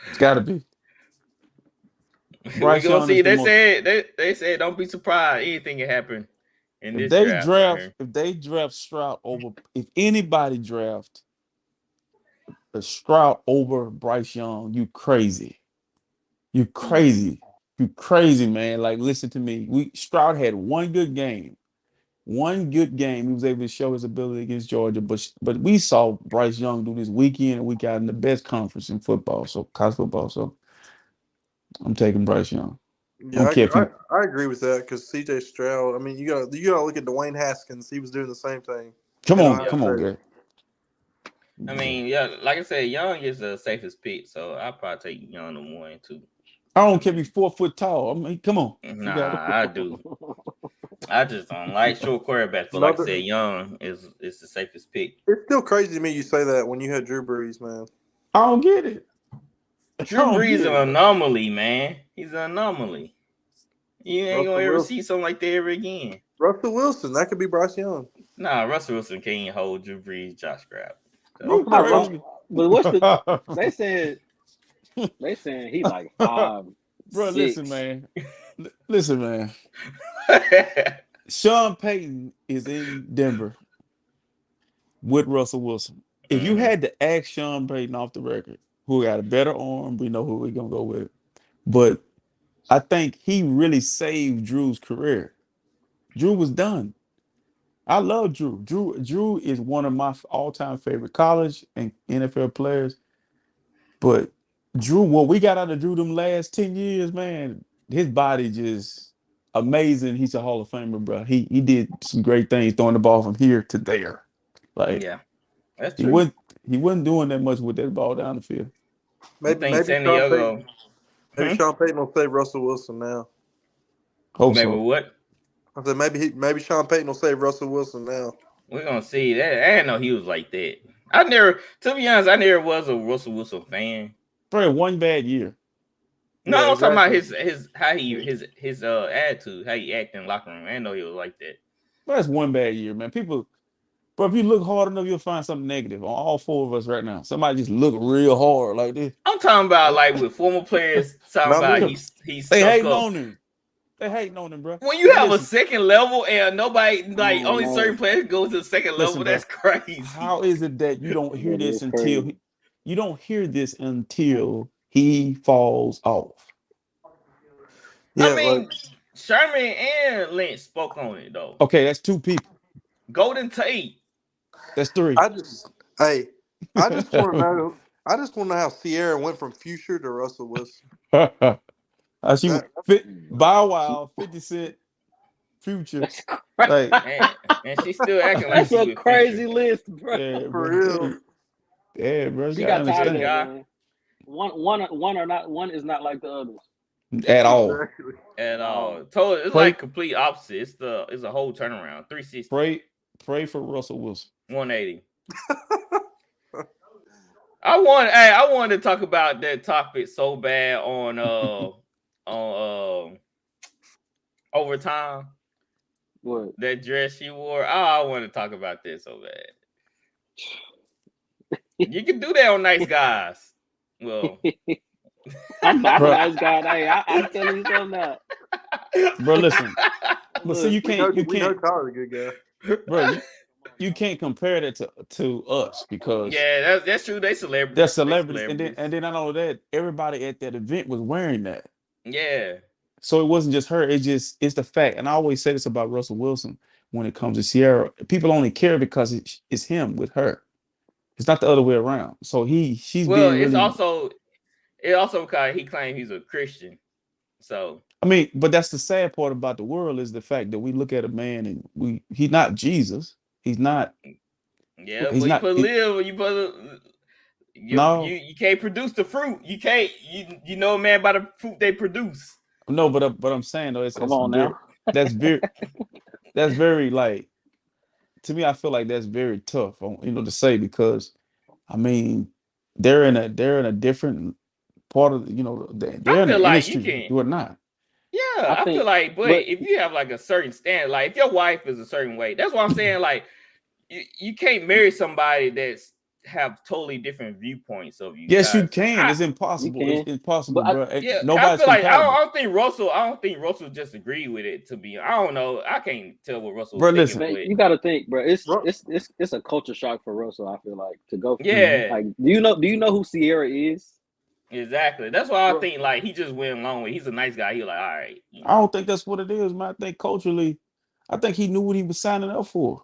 It's got to be. We're gonna see. They said don't be surprised. Anything can happen in this draft. If they draft Stroud over, if anybody draft a Stroud over Bryce Young, you crazy. You crazy, man. Like, listen to me. Stroud had one good game. He was able to show his ability against Georgia, but we saw Bryce Young do this week in and week out in the best conference in football, so college football. So I'm taking Bryce Young. Yeah, I agree with that because CJ Stroud. I mean, you gotta look at Dwayne Haskins. He was doing the same thing. Come on, Gary. I mean, yeah, like I said, Young is the safest pick, so I'll probably take Young to 1 and 2. I don't care if he's 4 foot tall. I mean, come on. Nah, I do. I just don't like short quarterbacks, but like I said, Young is the safest pick. It's still crazy to me you say that when you had Drew Brees, man. I don't get it. Drew Brees is an anomaly, man. He's an anomaly. You ain't gonna ever see something like that ever again. Russell Wilson. That could be Bryce Young. Nah, Russell Wilson can't hold Drew Brees, Josh Grab. You Come on, crazy. but what's the? They saying he like 5'6". Bro, listen, man. Listen, man. Sean Payton is in Denver with Russell Wilson. If you had to ask Sean Payton off the record, who got a better arm, we know who we're gonna go with. But I think he really saved Drew's career. Drew was done. I love Drew. Drew is one of my all-time favorite college and NFL players. But Drew, what we got out of Drew them last 10 years, man, his body just amazing. He's a Hall of Famer, bro. He did some great things throwing the ball from here to there. Like, yeah, that's true. He wasn't doing that much with that ball down the field. Maybe San Diego. Sean Payton will save Russell Wilson now. Hope Maybe so. what? I said maybe Sean Payton will save Russell Wilson now. We're gonna see that. I didn't know he was like that. To be honest, I never was a Russell Wilson fan. Probably one bad year. No, Yeah, I'm talking about exactly. his attitude, how he act in the locker room. I didn't know he was like that. But that's one bad year, man. People, but if you look hard enough, you'll find something negative on all four of us right now. Somebody just look real hard like this. I'm talking about like with former players talking about he's They stuck hating up. on him. They hating on him, bro. When you have a second level and nobody only no. certain players go to the second level, Listen, that's crazy. How is it that you don't hear That this is until crazy. you don't hear this until he falls off? Yeah, I mean, Sherman and Lynch spoke on it though. Okay, that's two people. Golden Tate. That's three. I just want to know. I just want to know how Sierra went from Future to Russell Wilson. She fit Bow Wow, 50 Cent, Future. That's Like, And she's still acting like That's she a with crazy Future. list, bro. yeah, For bro. real. Yeah, bro. You She gotta got tired of understand that, man. One is not like the others. at all. Exactly. At all. It's like complete opposite. It's a whole turnaround. 360. Pray for Russell Wilson. 180. I wanted to talk about that topic so bad on overtime. What? That dress she wore. I want to talk about this so bad. You can do that on Nice Guys. Well, I'm not a Bro. nice guy. Hey, I'm telling you something now. Bro, listen. But see, you We know can't, Tyler's a good guy. bro. You can't compare that to us because yeah, that's true. They celebrities. they're celebrities, and then I know that everybody at that event was wearing that. Yeah. So it wasn't just her. It's the fact. And I always say this about Russell Wilson when it comes to Sierra. People only care because it's him with her. It's not the other way around. So she's Well, being it's really. it also because he claimed he's a Christian. So I mean, but that's the sad part about the world is the fact that we look at a man and he's not Jesus. He's not. yeah, He's but not. No. You can't produce the fruit. You can't you know a man by the fruit they produce. No, but I'm saying though, Come on now. that's very like to me. I feel like that's very tough, to say because I mean they're in a different part of they're in the feel like you industry. can. You're not. Yeah, I feel like, but if you have like a certain stand, like if your wife is a certain way, that's what I'm saying. Like you can't marry somebody that's have totally different viewpoints of you. Yes, guys. you can. It's impossible. It's impossible, bro. Yeah, Nobody's I feel like compatible. I don't think Russell just agreed with it. To be, I don't know. I can't tell what Russell. Bro, was listen. thinking, Man, but you got to think, bro. It's a culture shock for Russell. I feel like to go. Yeah. Like, do you know who Sierra is? exactly. That's why I think like he just went along with. He's a nice guy. He like, all right. I don't think that's what it is, man. I think culturally, I think he knew what he was signing up for.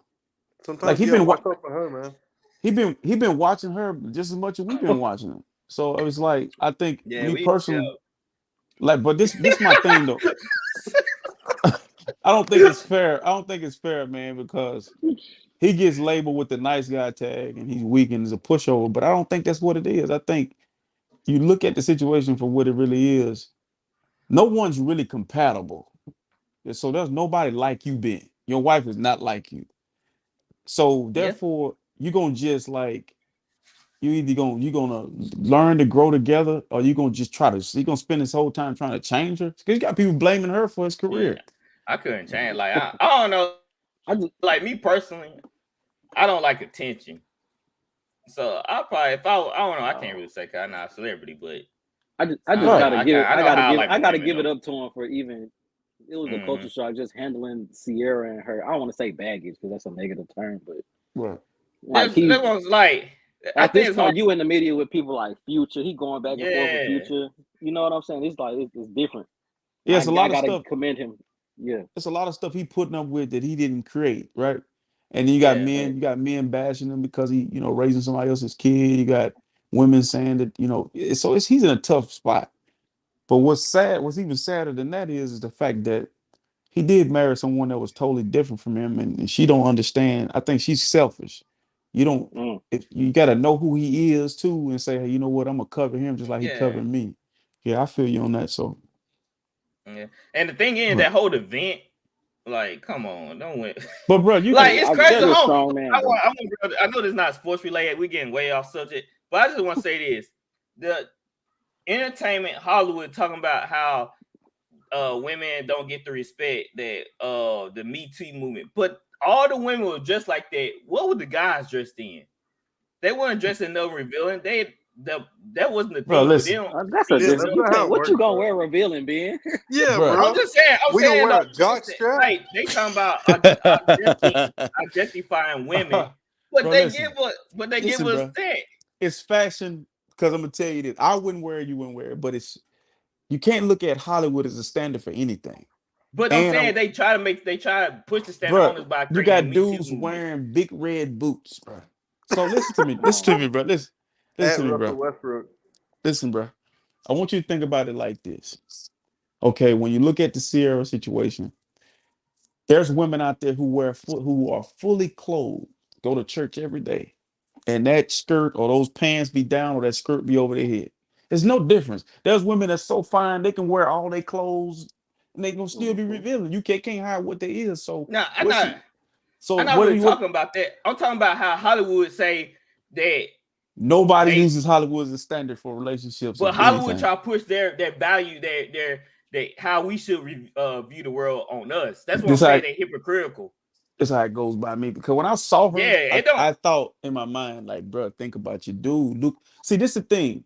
Sometimes Like you gotta watch out for her, man. He been watching her just as much as we've been watching him. So it was like I think me personally, like, but this my thing though. I don't think it's fair. I don't think it's fair, man, because he gets labeled with the nice guy tag and he's weak and is a pushover. But I don't think that's what it is. I think you look at the situation for what it really is. No one's really compatible. So there's nobody like you, Ben. Your wife is not like you. So therefore, you're gonna just like you're gonna learn to grow together, or you're gonna just you're gonna spend this whole time trying to change her. Because you got people blaming her for his career. I couldn't change. Like I don't know. Like me personally, I don't like attention. So I probably if I don't know, I can't really say 'cause I'm not a celebrity, but I just right. gotta give it. I gotta women, give it up to him for even. It was a culture shock just handling Sierra and her. I don't want to say baggage because that's a negative term, but Right. like that was like I at think this it's point, hard. you in the media with people like Future. He going back and forth with Yeah. Future. You know what I'm saying? It's like it's different. Yeah, it's a lot of gotta stuff. commend him. Yeah, It's a lot of stuff he putting up with that he didn't create, right? And then you got Yeah. men, you got men bashing him because he, raising somebody else's kid. You got women saying that, he's in a tough spot. But what's even sadder than that is the fact that he did marry someone that was totally different from him, and she don't understand. I think she's selfish. You don't. If you got to know who he is too, and say, hey, you know what, I'm gonna cover him just like he covered me. Yeah, I feel you on that. So. Yeah. And the thing is, that whole event, like, come on, don't win. But bro, you like it's crazy. a strong man, I know this is not sports related. We're getting way off subject, but I just want to say this: the entertainment Hollywood talking about how women don't get the respect that the Me Too movement, but all the women were just like that. What were the guys dressed in? They weren't dressed in no revealing. That wasn't the thing for them. That's a different. What you gonna wear revealing, Ben? Yeah, bro. I'm just saying. We gonna wear a jock strap. Like they talking about objectifying women, but bro, they give us that. It's fashion because I'm gonna tell you this. I wouldn't wear it, you wouldn't wear it, but you can't look at Hollywood as a standard for anything. But I'm saying they try to push the standard on us by creating you got dudes wearing big red boots, bro. So listen to me, bro. Listen to me, bro. Westbrook. Listen, bro. I want you to think about it like this. Okay, when you look at the Sierra situation, there's women out there who are fully clothed, go to church every day, and that skirt or those pants be down or that skirt be over their head. There's no difference. There's women that's so fine they can wear all their clothes and they gonna still be revealing. You can't hide what they is. So I'm not really talking about that. I'm talking about how Hollywood say that nobody uses Hollywood as a standard for relationships. But Hollywood try to push their value, their how we should view the world on us. That's what I'm saying. They're hypocritical. That's how it goes by me. Because when I saw her, I thought in my mind, like, bro, think about your dude. Look, see, this is the thing.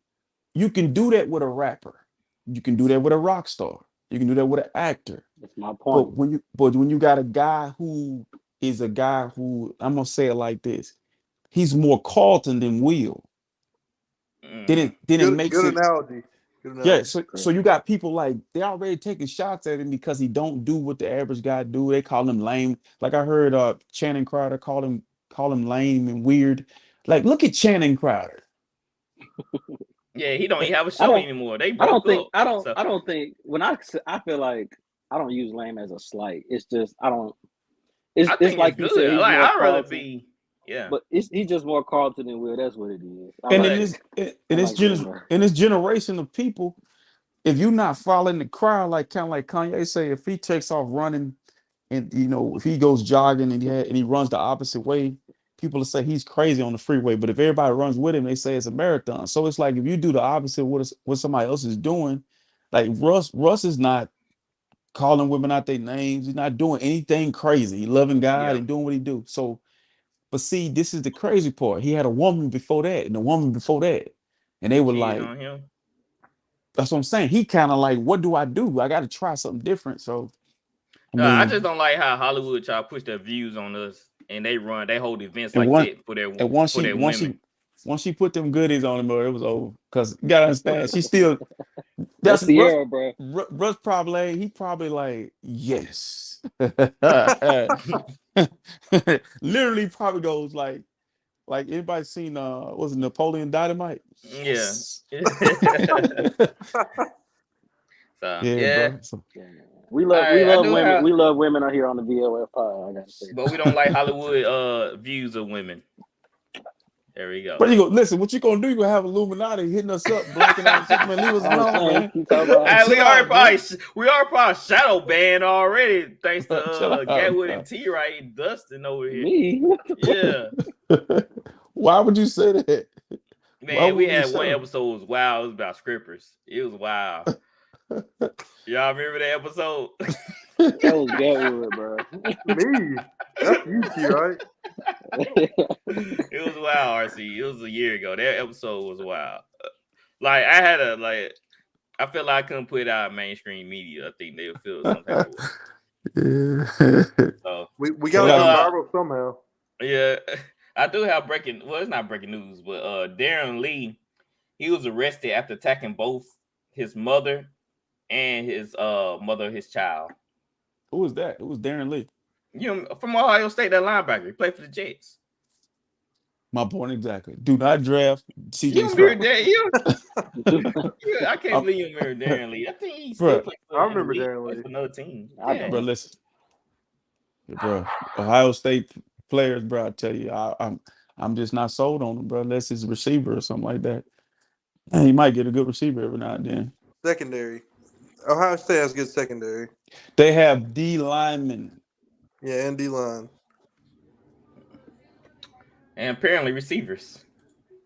You can do that with a rapper. You can do that with a rock star. You can do that with an actor. That's my point. But when you got a guy who is I'm gonna say it like this. He's more Carlton than Will. Then it makes good it analogy. Yeah, so you got people like they already taking shots at him because he don't do what the average guy do. They call him lame. Like I heard Channing Crowder call him lame and weird. Like look at Channing Crowder. Yeah, he don't even have a show anymore. They broke I don't think when I feel like I don't use lame as a slight. It's just it's like you said. Like, I'd rather be. Yeah, but he's just more Carlton than Will. That's what it is. In this generation of people, if you're not following the crowd, like kind of like Kanye say, if he takes off running, and if he goes jogging and he runs the opposite way, people will say he's crazy on the freeway. But if everybody runs with him, they say it's a marathon. So it's like if you do the opposite of what somebody else is doing, like Russ is not calling women out their names. He's not doing anything crazy. He loving God and doing what he do. So. But see, this is the crazy part. He had a woman before that and a woman before that. And they were like, on him. That's what I'm saying. He kind of like, what do? I got to try something different. So I just don't like how Hollywood try to push their views on us and they hold events like that for their women. Once she put them goodies on him, it was over. Because you gotta understand, she still that's Sierra, bro. Russ probably like, yes. Literally probably goes like anybody seen was it Napoleon Dynamite? Yes. Bro. So, we love women. We love women out here on the VOF pod. I gotta say, but we don't like Hollywood views of women. There we go. But you go, listen, what you gonna do? You gonna have Illuminati hitting us up, blocking out man. Leave us alone, man. We are probably shadow banned already, thanks to Gatwood and T-Right and Dustin over here. Me? Yeah. Why would you say that? Man, we had one episode was wild. It was about scrippers. It was wild. Y'all remember that episode? That was Gatwood, bro. Me? That's you, T, right? It was wild, RC. It was a year ago. That episode was wild. Like I had a like. I feel like I couldn't put it out mainstream media. I think they would feel some type of way. Yeah. So We got to go viral somehow. yeah, I do have breaking. Well, it's not breaking news, but Darren Lee, he was arrested after attacking both his mother and his his child. Who was that? It was Darren Lee. You know, from Ohio State, that linebacker. He played for the Jets. My point exactly. Do not draft CJ You Stroud. I can't believe you remember Darren Lee. I think he still plays for I remember Darren Lee. for another team. Yeah. Bro, listen. Bro, Ohio State players, bro, I tell you, I'm just not sold on him, bro, unless it's a receiver or something like that. And he might get a good receiver every now and then. Secondary. Ohio State has good secondary. They have D linemen. Yeah, and D-line. And apparently receivers.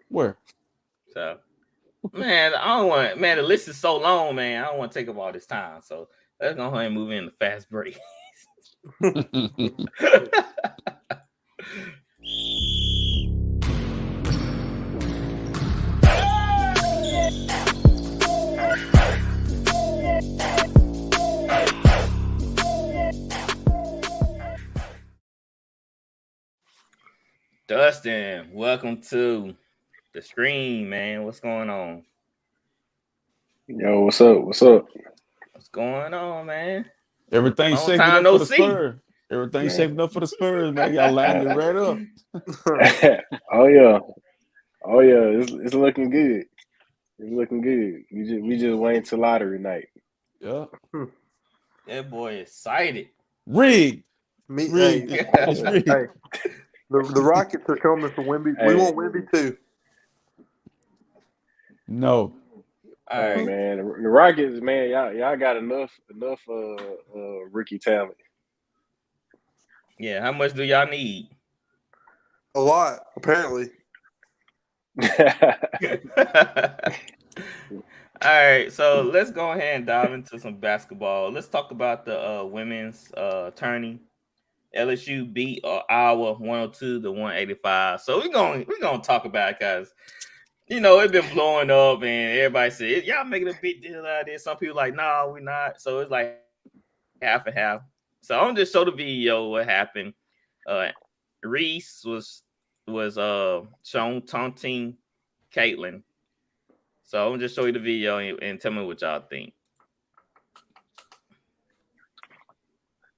Where? So, man, I don't want. Man, the list is so long, man. I don't want to take up all this time. So let's go ahead and move into fast break. Dustin, welcome to the stream, man. What's going on? Yo, what's up? What's up? What's going on, man? Everything's Long shaping time up no for the see. Spurs. Everything's shaping up for the Spurs, man. Y'all lined it right up. Oh yeah, it's looking good. It's looking good. We just waiting till lottery night. Yeah. That boy excited. Rigged. Me, Rigged. hey, It's rigged. hey, the Rockets are coming for Wemby. Hey. We want Wemby too. No. All Hey, right. man, the Rockets, man, y'all got enough rookie talent. Yeah, how much do y'all need? A lot, apparently. All right, so let's go ahead and dive into some basketball. Let's talk about the women's tourney. LSU beat Iowa 102-185. So we're gonna talk about it because you know it's been blowing up and everybody said y'all making a big deal out of this. Some people like, no, we're not. So it's like half and half. So I'm just show the video what happened. Reese was shown taunting Caitlin. So I'm gonna just show you the video and tell me what y'all think.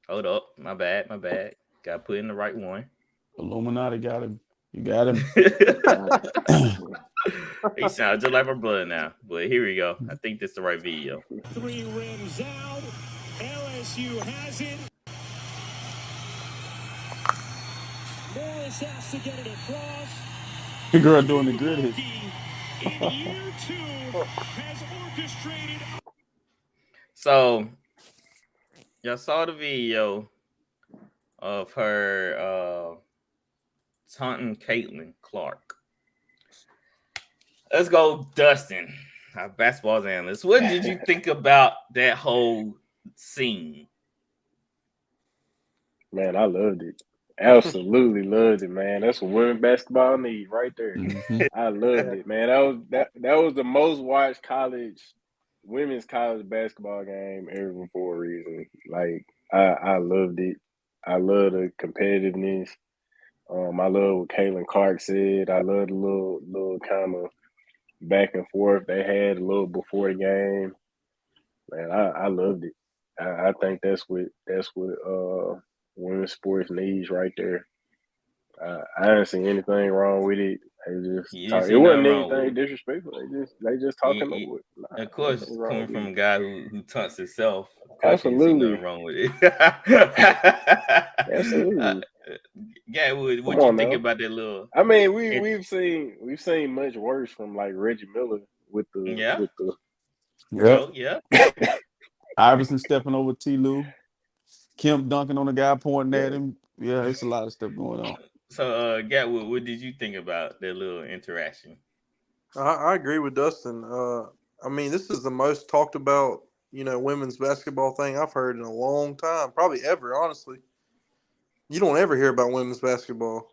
Hold up, my bad. Got put in the right one. Illuminati got him. You got him. He sounds just like my brother now. But here we go. I think this is the right video. 3 rims out. LSU has it. Morris has to get it across. The girl doing the gritty. In year 2 has orchestrated. So y'all saw the video of her taunting Caitlin Clark. Let's go, Dustin, our basketball analyst. What did you think about that whole scene? Man, I loved it. Absolutely loved it, man. That's what women basketball need right there. Mm-hmm. I loved it, man. That was the most watched women's college basketball game ever for a reason. Like I loved it. I love the competitiveness. I love what Caitlin Clark said. I love the little kind of back and forth they had a little before the game. Man, I loved it. I think that's what women's sports needs right there. I didn't see anything wrong with it. It wasn't anything disrespectful. They just talking over it. Nah, of course, coming from a guy who taunts himself. Absolutely, nothing wrong with it. Absolutely. Yeah, what you think about that little? I mean, we've seen much worse from like Reggie Miller with the Yep. Iverson stepping over T. Lou. Kemp dunking on a guy pointing at him. Yeah, there's a lot of stuff going on. So, Gatwood, what did you think about that little interaction? I agree with Dustin. I mean, this is the most talked about women's basketball thing I've heard in a long time, probably ever. Honestly, you don't ever hear about women's basketball.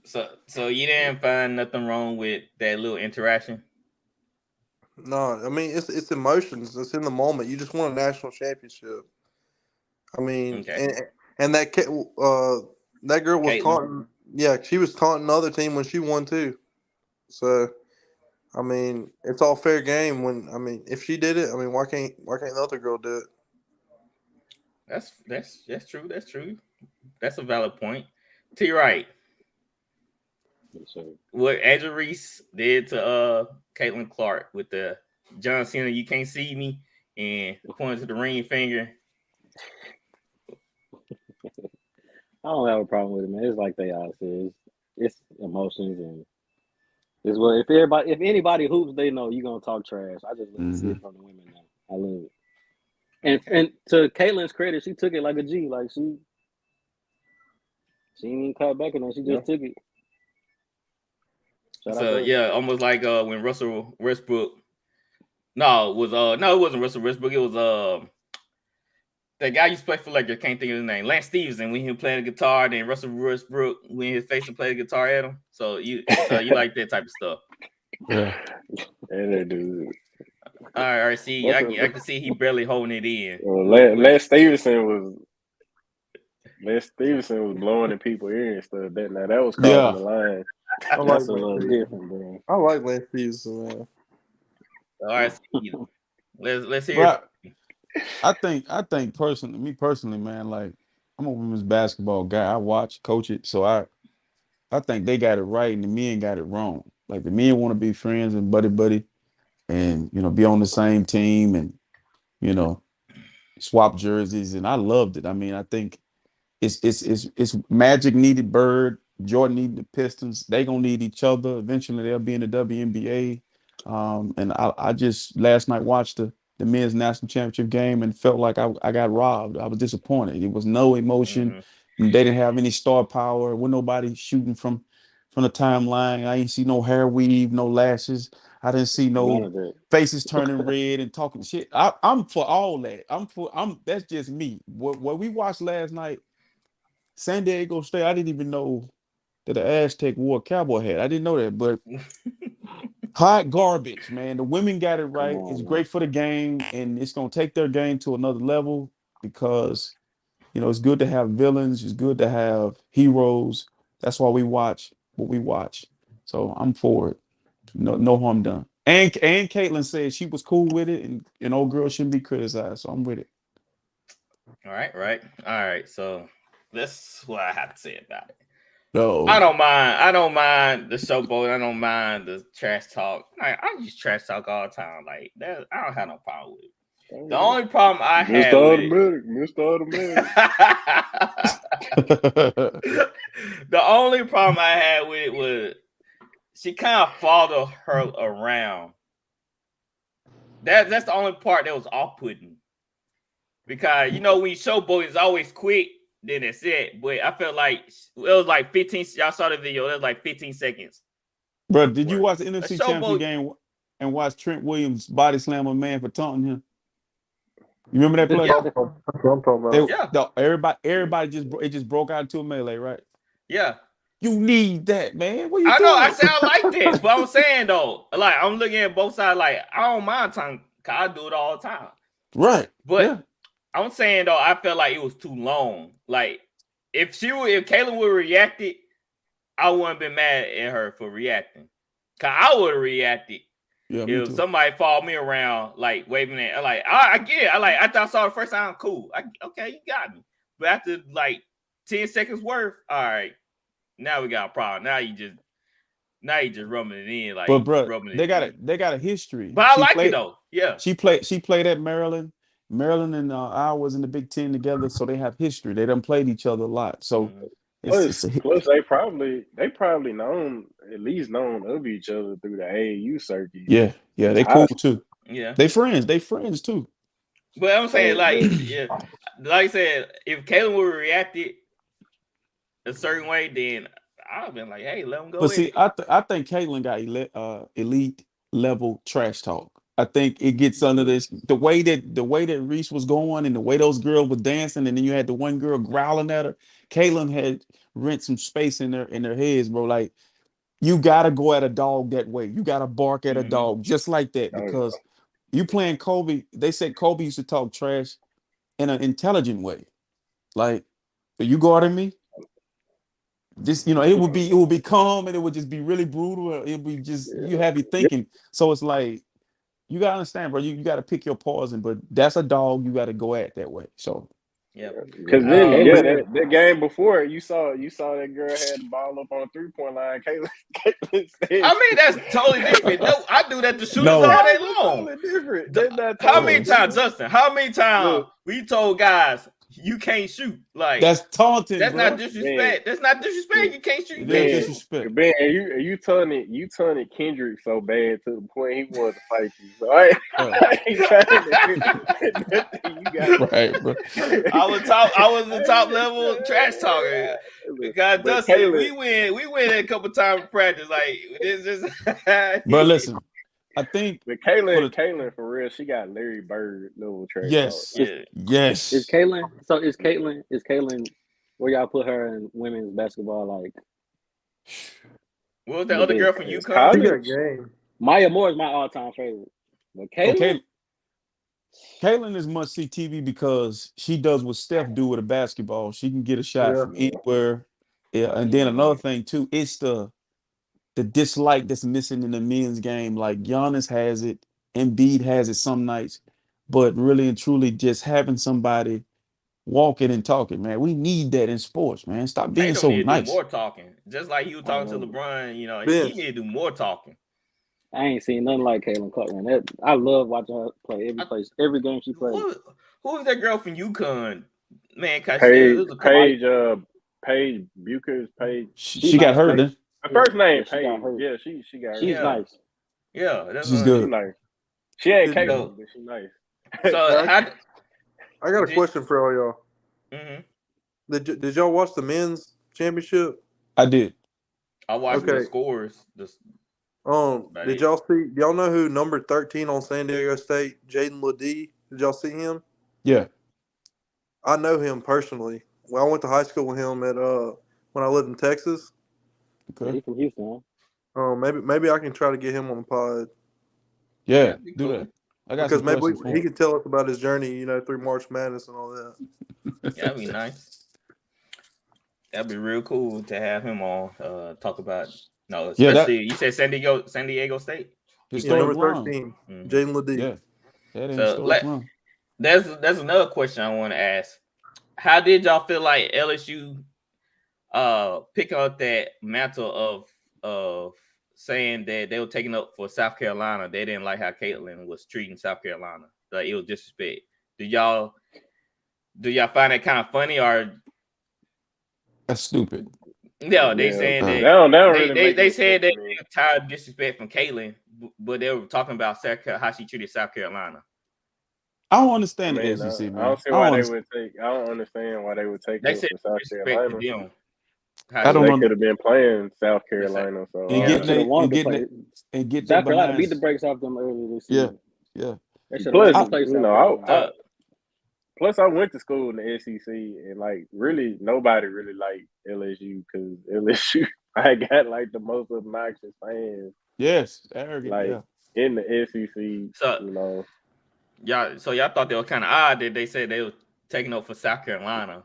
So you didn't find nothing wrong with that little interaction? No, I mean it's emotions. It's in the moment. You just won a national championship. I mean, Okay. and that girl was Caitlin. taunting. Yeah, she was taunting the other team when she won too. So, I mean, it's all fair game. If she did it, why can't the other girl do it? That's true. That's true. That's a valid point. T right. What Andrew Reese did to Caitlin Clark with the John Cena, you can't see me, and pointing to the ring finger. I don't have a problem with it, man. It's like they all said. It's emotions and it's what if anybody hoops, they know you're gonna talk trash. I just love to see it from the women now. I love it. And to Caitlin's credit, she took it like a G. Like she didn't even cut back on it. She just took it. So yeah, almost like when Russell Westbrook. No, it wasn't Russell Westbrook. It was that guy used to play for Lakers. Can't think of his name. Lance Stevenson when he was playing the guitar. Then Russell Westbrook when his face and played the guitar at him. So you like that type of stuff. Yeah, they do. All right. See, I can see he barely holding it in. Well, Lance Stevenson was blowing in people's ears and stuff. That was crossing the line. I like That's a little different, bro. I like Lance Stevenson, man. All right, let's hear. I think personally, man, like I'm a women's basketball guy. I watch, coach it, so I think they got it right and the men got it wrong. Like the men want to be friends and buddy, and be on the same team and swap jerseys, and I loved it. I mean, I think it's Magic needed Bird, Jordan needed the Pistons. They gonna need each other. Eventually, they'll be in the WNBA. And I just last night watched the men's national championship game and felt like I got robbed. I was disappointed. It was no emotion. They didn't have any star power. Wasn't nobody shooting from the timeline. I ain't see no hair weave, no lashes. I didn't see no faces turning red and talking shit. I'm for all that. That's just me. What we watched last night, San Diego State, I didn't even know that the Aztec wore a cowboy hat. I didn't know that, but hot garbage, man. The women got it right. It's great for the game, and it's gonna take their game to another level because it's good to have villains, it's good to have heroes. That's why we watch what we watch. So I'm for it. No harm done. And Caitlin said she was cool with it, and old girl shouldn't be criticized. So I'm with it. All right. So that's what I have to say about it. No. I don't mind the showboat. I don't mind the trash talk. I just trash talk all the time. Like that, I don't have no problem with it. The only problem I had with Mr. Automatic. The only problem I had with it was she kind of followed her around. That's the only part that was off-putting. Because when you showboat, it's always quick. Then that's it. But I felt like it was like 15. Y'all saw the video. It was like 15 seconds. Bro, did you watch the NFC Championship game and watch Trent Williams body slam a man for taunting him? You remember that play? That's what I'm talking about. Everybody just broke out into a melee, right? Yeah. You need that, man. What I doing? know. I said I like that, but I'm saying though, like I'm looking at both sides. Like I don't mind time, cause I do it all the time. Right. But yeah. I'm saying though, I felt like it was too long. Like if Caitlin would have reacted, I wouldn't have been mad at her for reacting. Cause I would have reacted if somebody followed me around, like waving at, like I get it. After I saw it the first time, cool. Okay, you got me. But after like 10 seconds worth, all right, now we got a problem. Now you just rubbing it in, like. But bro, they got a history. But I like it though. Yeah, she played at Maryland. Maryland and I was in the Big Ten together, so they have history. They done played each other a lot. So plus they probably known of each other through the AAU circuit. Yeah, they cool too. Yeah, they friends too. But I'm saying like I said, if Caitlin would have reacted a certain way, then I'd have been like, hey, let him go. But see, I think Caitlin got elite level trash talk. I think it gets under this the way that Reese was going and the way those girls were dancing, and then you had the one girl growling at her. Caitlin had rent some space in their heads, bro. Like you gotta go at a dog that way. You gotta bark at a dog just like that Oh, because you playing Kobe. They said Kobe used to talk trash in an intelligent way. Like, are you guarding me? Just it would be calm and it would just be really brutal. It would be just you have you thinking. So it's like you gotta understand, bro. You gotta pick your poison, but that's a dog you gotta go at that way. So Yeah. Because then, Caitlin- that game before, you saw that girl had the ball up on 3-point line. Caitlin said, I mean, that's totally different. No, I do that to shooters No. all day long. totally different. That's not How totally many times, Dustin? How many times Look. we told guys you can't shoot? Like that's taunting, that's bro. not disrespect. That's not disrespect. You can't shoot. You That's can't shoot. disrespect. Ben, you taunted Kendrick so bad to the point he wanted to fight you. So I ain't trying to you got Right, bro. I was the top level trash talker. God, But Dustin, Caitlin- we win a couple times in practice. Like this is Bro, listen. I think But Caitlin for real, she got Larry Bird level trash. yes, talk. Yeah. yes. Is Caitlin where y'all put her in women's basketball? Like What was the other girl from It's UConn? college. She got game. Maya Moore is my all-time favorite. But Caitlin, Okay. Caitlin is must see TV because she does what Steph do with a basketball. She can get a shot Yeah. from anywhere. Yeah, and then another thing too, it's the dislike that's missing in the men's game. Like Giannis has it, Embiid has it some nights, but really and truly just having somebody walking and talking, man. We need that in sports, man. Stop being Tatum so need to nice. do more talking. Just like he was talking to LeBron, he Vince. need to do more talking. I ain't seen nothing like Caitlin Clark, man. I love watching her play every game she plays. Who was that girl from UConn? Man, cause it was a Paige Bucher's Paige. She got hurt. Then. Her first name Yeah, she got hurt. Paige. Yeah, she got hurt. She's Yeah. nice. Yeah, that's She's what- good. She nice. She ain't Good capable, job. but she nice. So how? I got a question for all y'all. Mhm. Did y'all watch the men's championship? I did. I watched the Okay. scores. Did y'all see? Y'all know who number 13 on San Diego State, Jaden Ledee? Did y'all see him? Yeah. I know him personally. Well, I went to high school with him at when I lived in Texas. Yeah, Okay. he's from Houston. Huh? Maybe I can try to get him on the pod Yeah. That'd be Do cool. that. I got because some maybe questions for he him. can tell us about his journey, through March Madness and all that. Yeah, that'd be nice. That'd be real cool to have him on. Talk about especially you said San Diego State. Historic Number run. 13, Mhm. Jaden Ledee. Yeah. That ain't So, historic run. There's another question I want to ask. How did y'all feel like LSU picking up that mantle of saying that they were taking up for South Carolina? They didn't like how Caitlin was treating South Carolina. Like it was disrespect. Do y'all find that kind of funny or That's stupid. no? They Yeah. saying That that don't really make they any said sense they to me. were tired of disrespect from Caitlin, but they were talking about how she treated South Carolina. I don't understand I the mean, SEC, man. I don't see why they would take. I don't understand why they would take They it said for South disrespect Carolina. to them. I don't They know. could have been playing South Carolina. So And Yeah. getting Should have wanted to getting play. and get South their Carolina beat behinds. the brakes off them earlier this Yeah, season. yeah. They should have Plus, wanted to play South Carolina. Plus, I went to school in the SEC, and really, nobody really liked LSU because LSU, I got the most obnoxious fans Yes, arrogant. Yeah. in the SEC. So, y'all thought they were kind of odd that they said they were taking up for South Carolina.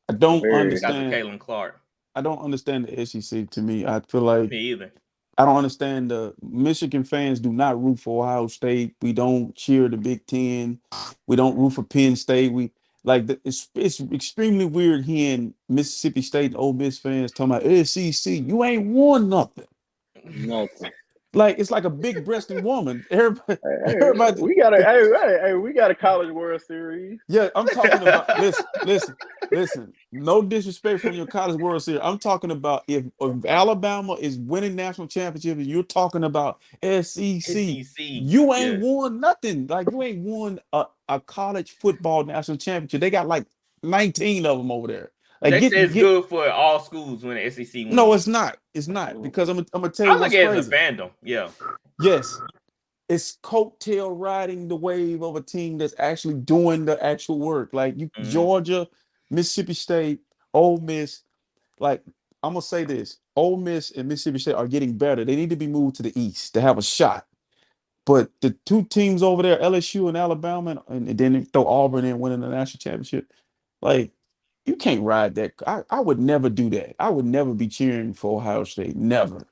I don't Very. understand. Caitlin Clark. I don't understand the SEC. To me, I feel like Me either. I don't understand the Michigan fans do not root for Ohio State. We don't cheer the Big Ten. We don't root for Penn State. It's extremely weird hearing Mississippi State and Ole Miss fans talking about SEC. You ain't won nothing. Nothing. Like it's like a big breasted woman. Everybody. We got a College World Series. Yeah, I'm talking about. Listen. No disrespect from your College World Series. I'm talking about if Alabama is winning national championship, and you're talking about SEC. You ain't won nothing. Like you ain't won a college football national championship. They got 19 of them over there. They say it's good for all schools when the SEC wins. No, it's not. It's not because I'm gonna tell you I look what's at it crazy. as a fandom. Yeah. Yes. it's coattail riding the wave of a team that's actually doing the actual work. Like Georgia, Mississippi State, Ole Miss. Like I'm gonna say this: Ole Miss and Mississippi State are getting better. They need to be moved to the East to have a shot. But the two teams over there, LSU and Alabama, and then throw Auburn in winning the national championship, like you can't ride that. I would never do that. I would never be cheering for Ohio State. Never.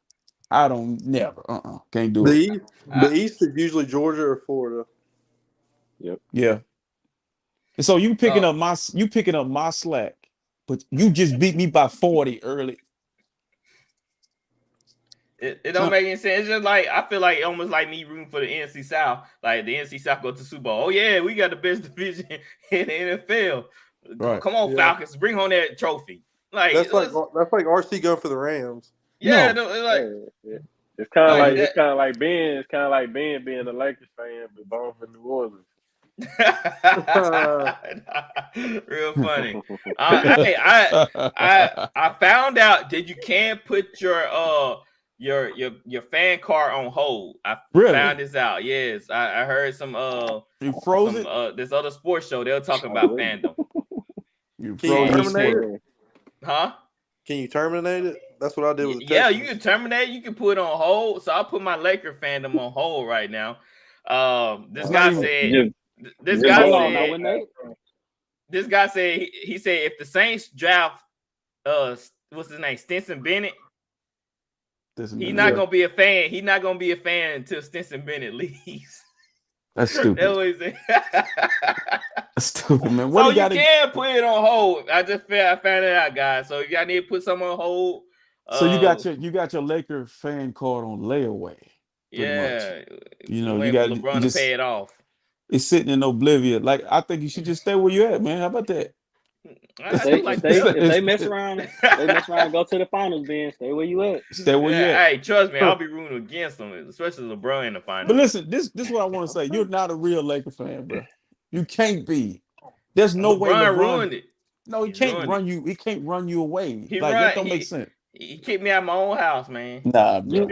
I don't never. Can't do it. The East is usually Georgia or Florida. Yep. Yeah. And so you picking up my slack, but you just beat me by 40 early. It don't make any sense. It's just like I feel like almost like me rooting for the NFC South. Like the NFC South go to Super Bowl. Oh yeah, we got the best division in the NFL. Right. Come on, Falcons, bring home that trophy. Like that's like RC going for the Rams. Yeah, No. It's kind of like Ben being a Lakers fan but born from New Orleans. Real funny. I found out that you can put your fan card on hold. I found this out. Yes, I heard some you froze it. This other sports show they'll talk about fandom. You Can you terminate it? Huh? Can you terminate it? That's what I did with the Yeah, Texans. you can terminate. You can put it on hold. So I'll put my Laker fandom on hold right now. This guy said. This guy said he said if the Saints draft what's his name, Stetson Bennett, he's not gonna be a fan. He's not gonna be a fan until Stetson Bennett leaves. That's stupid. That's what he said. That's stupid, man. So you can put it on hold. I found it out, guys. So y'all need to put something on hold. So you got your Laker fan card on layaway. Yeah, much. You got LeBron to pay it off. It's sitting in oblivion. Like I think you should just stay where you at, man. How about that? If they mess around, go to the finals, then stay where you at. Stay where you at. Hey, trust me, I'll be rooting against them, especially LeBron in the finals. But listen, this is what I want to say. You're not a real Laker fan, bro. You can't be. There's no way LeBron ruined it. No, he can't run you. He can't run you away. That don't make sense. He kicked me out of my own house, man. Nah, bro.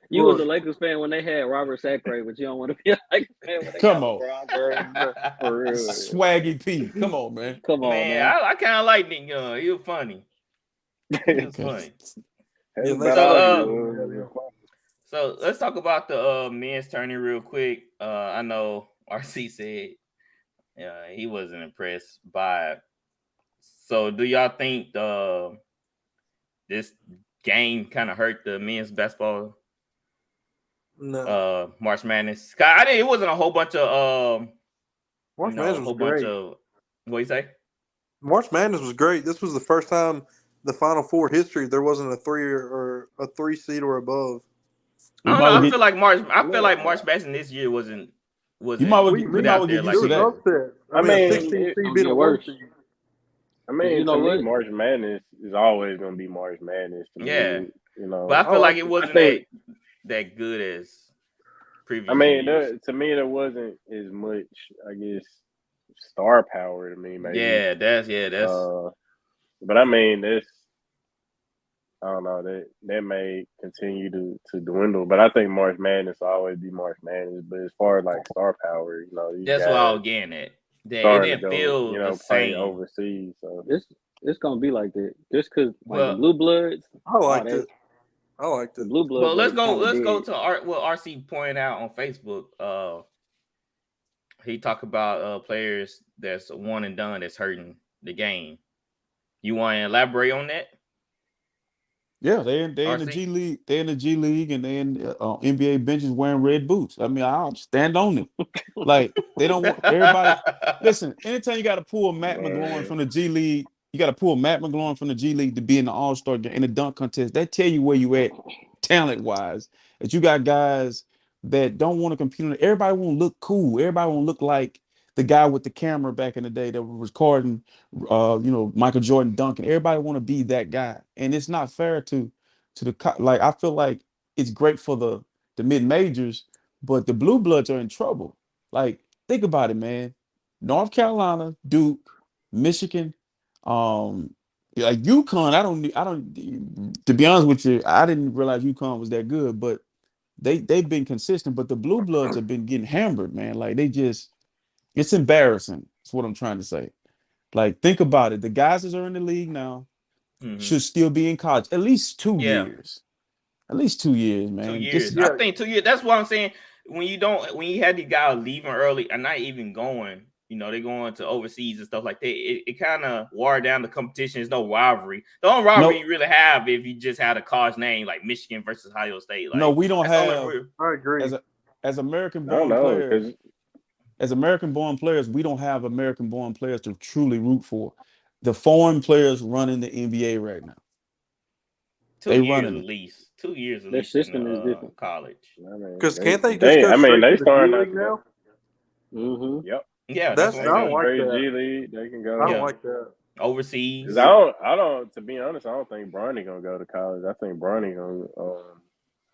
You was a Lakers fan when they had Robert Sacre, but you don't want to be a Lakers fan when they Come on. LeBron, for real. Swaggy P. Come on, man. Come on, man. I kind of like Nick Young. He was funny. He was funny. So let's talk about the men's tourney real quick. I know RC said he wasn't impressed by it. So do y'all think this game kind of hurt the men's basketball? No. March Madness. It wasn't a whole bunch of March Madness was great. What you say? March Madness was great. This was the first time the Final Four history there wasn't a 3 seed or above. I don't know. I feel like March Madness this year wasn't. You might get out there like that. I mean, 16 seed being a worse. I mean, to me, March Madness is always going to be March Madness. To me, but I feel like it wasn't that good as previous. I mean, years. To me, there wasn't as much, I guess, star power to me. Maybe. Yeah, that's. But I mean, I don't know, that may continue to dwindle. But I think March Madness will always be March Madness. But as far as like star power, that's what I was getting at. It didn't feel the same overseas. So it's gonna be like that just because the Blue Bloods. I liked it. The Blue Bloods. Well, let's go to what RC pointed out on Facebook. He talked about players that's one and done that's hurting the game. You want to elaborate on that? Yeah, they're in the G League. They're in the G League, and they're in NBA benches wearing red boots. I mean, I'll stand on them. Like they don't want everybody. Listen, anytime you got to pull Matt McGloin from the G League, you got to pull Matt McGloin from the G League to be in the All-Star game in the dunk contest. That tell you where you at talent wise. That you got guys that don't want to compete. Everybody want to look cool. Everybody want to look like the guy with the camera back in the day that was recording, Michael Jordan dunking. Everybody want to be that guy, and it's not fair to the like. I feel like it's great for the mid majors, but the Blue Bloods are in trouble. Like, think about it, man. North Carolina, Duke, Michigan, like UConn. I don't. To be honest with you, I didn't realize UConn was that good, but they've been consistent, but the blue bloods have been getting hammered, man. Like it's embarrassing. That's what I'm trying to say. Like, think about it. The guys that are in the league now should still be in college at least 2 Yeah. years. At least 2 years, man. 2 years. Just, I think 2 years. That's what I'm saying. When you had these guys leaving early and not even going, they're going to overseas and stuff like that. It kind of watered down the competition. There's no rivalry. The only rivalry you really have if you just had a college name like Michigan versus Ohio State. Like, no, we don't have. I agree. As American I don't born know, players, 'cause- as American born players, we don't have American born players to truly root for. The foreign players running the NBA right now. 2 They years running at it. least. 2 years at Their least system in is different. college. Because can't they just go I mean, straight they to the starting G out League to now? Mm-hmm. Yep. Yeah, That's what I I'm don't saying. like Straight that. G League, they can go. I don't Yeah. like that. Overseas. 'Cause I don't. To be honest, I don't think Bronny gonna go to college. I think Bronny gonna.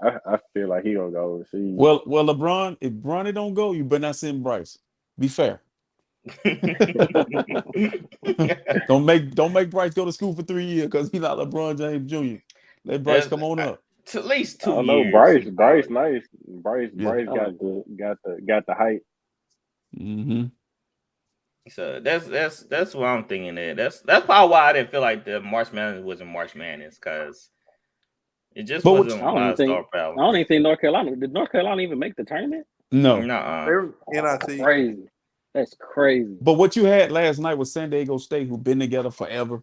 I feel like he gonna go overseas. Well, LeBron, if Bronny don't go, you better not send Bryce. Be fair. Don't make Bryce go to school for 3 years because he's not LeBron James Jr. Let Bryce come on up. To at least I 2 don't know. years. Bryce, nice. Bryce Yeah. got the height. Mm-hmm. So that's what I'm thinking there. That's probably why I didn't feel like the March Madness wasn't March Madness, because it just But wasn't I don't a lot even of think. star I power. don't even think North Carolina did. North Carolina even make the tournament? No. Nuh-uh. They're NIT. Crazy. That's crazy. But what you had last night was San Diego State, who've been together forever.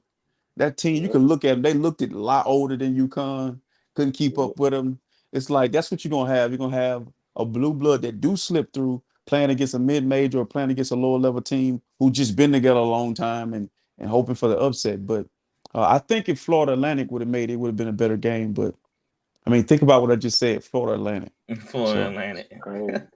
That team, you can look at them. They looked a lot older than UConn. Couldn't keep up with them. It's like that's what you're gonna have. You're gonna have a blue blood that do slip through playing against a mid-major or playing against a lower level team who just been together a long time and hoping for the upset. But I think if Florida Atlantic would have made it, would have been a better game. But I mean, think about what I just said. Florida Atlantic. Florida Atlantic.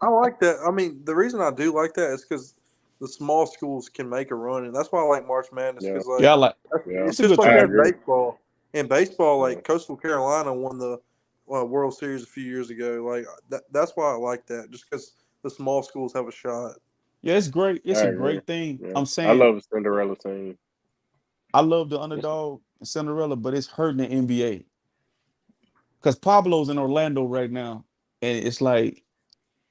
I like that. I mean, the reason I do like that is because the small schools can make a run, and that's why I like March Madness. Because Yeah, I like. it's a just good like I that in agree. baseball. In baseball, like Coastal Carolina won the World Series a few years ago. Like that's why I like that, just because the small schools have a shot. Yeah, it's great. It's I a agree. great thing. Yeah. I'm I saying love a Cinderella team. I love the underdog Cinderella, but it's hurting the NBA. Because Pablo's in Orlando right now, and it's like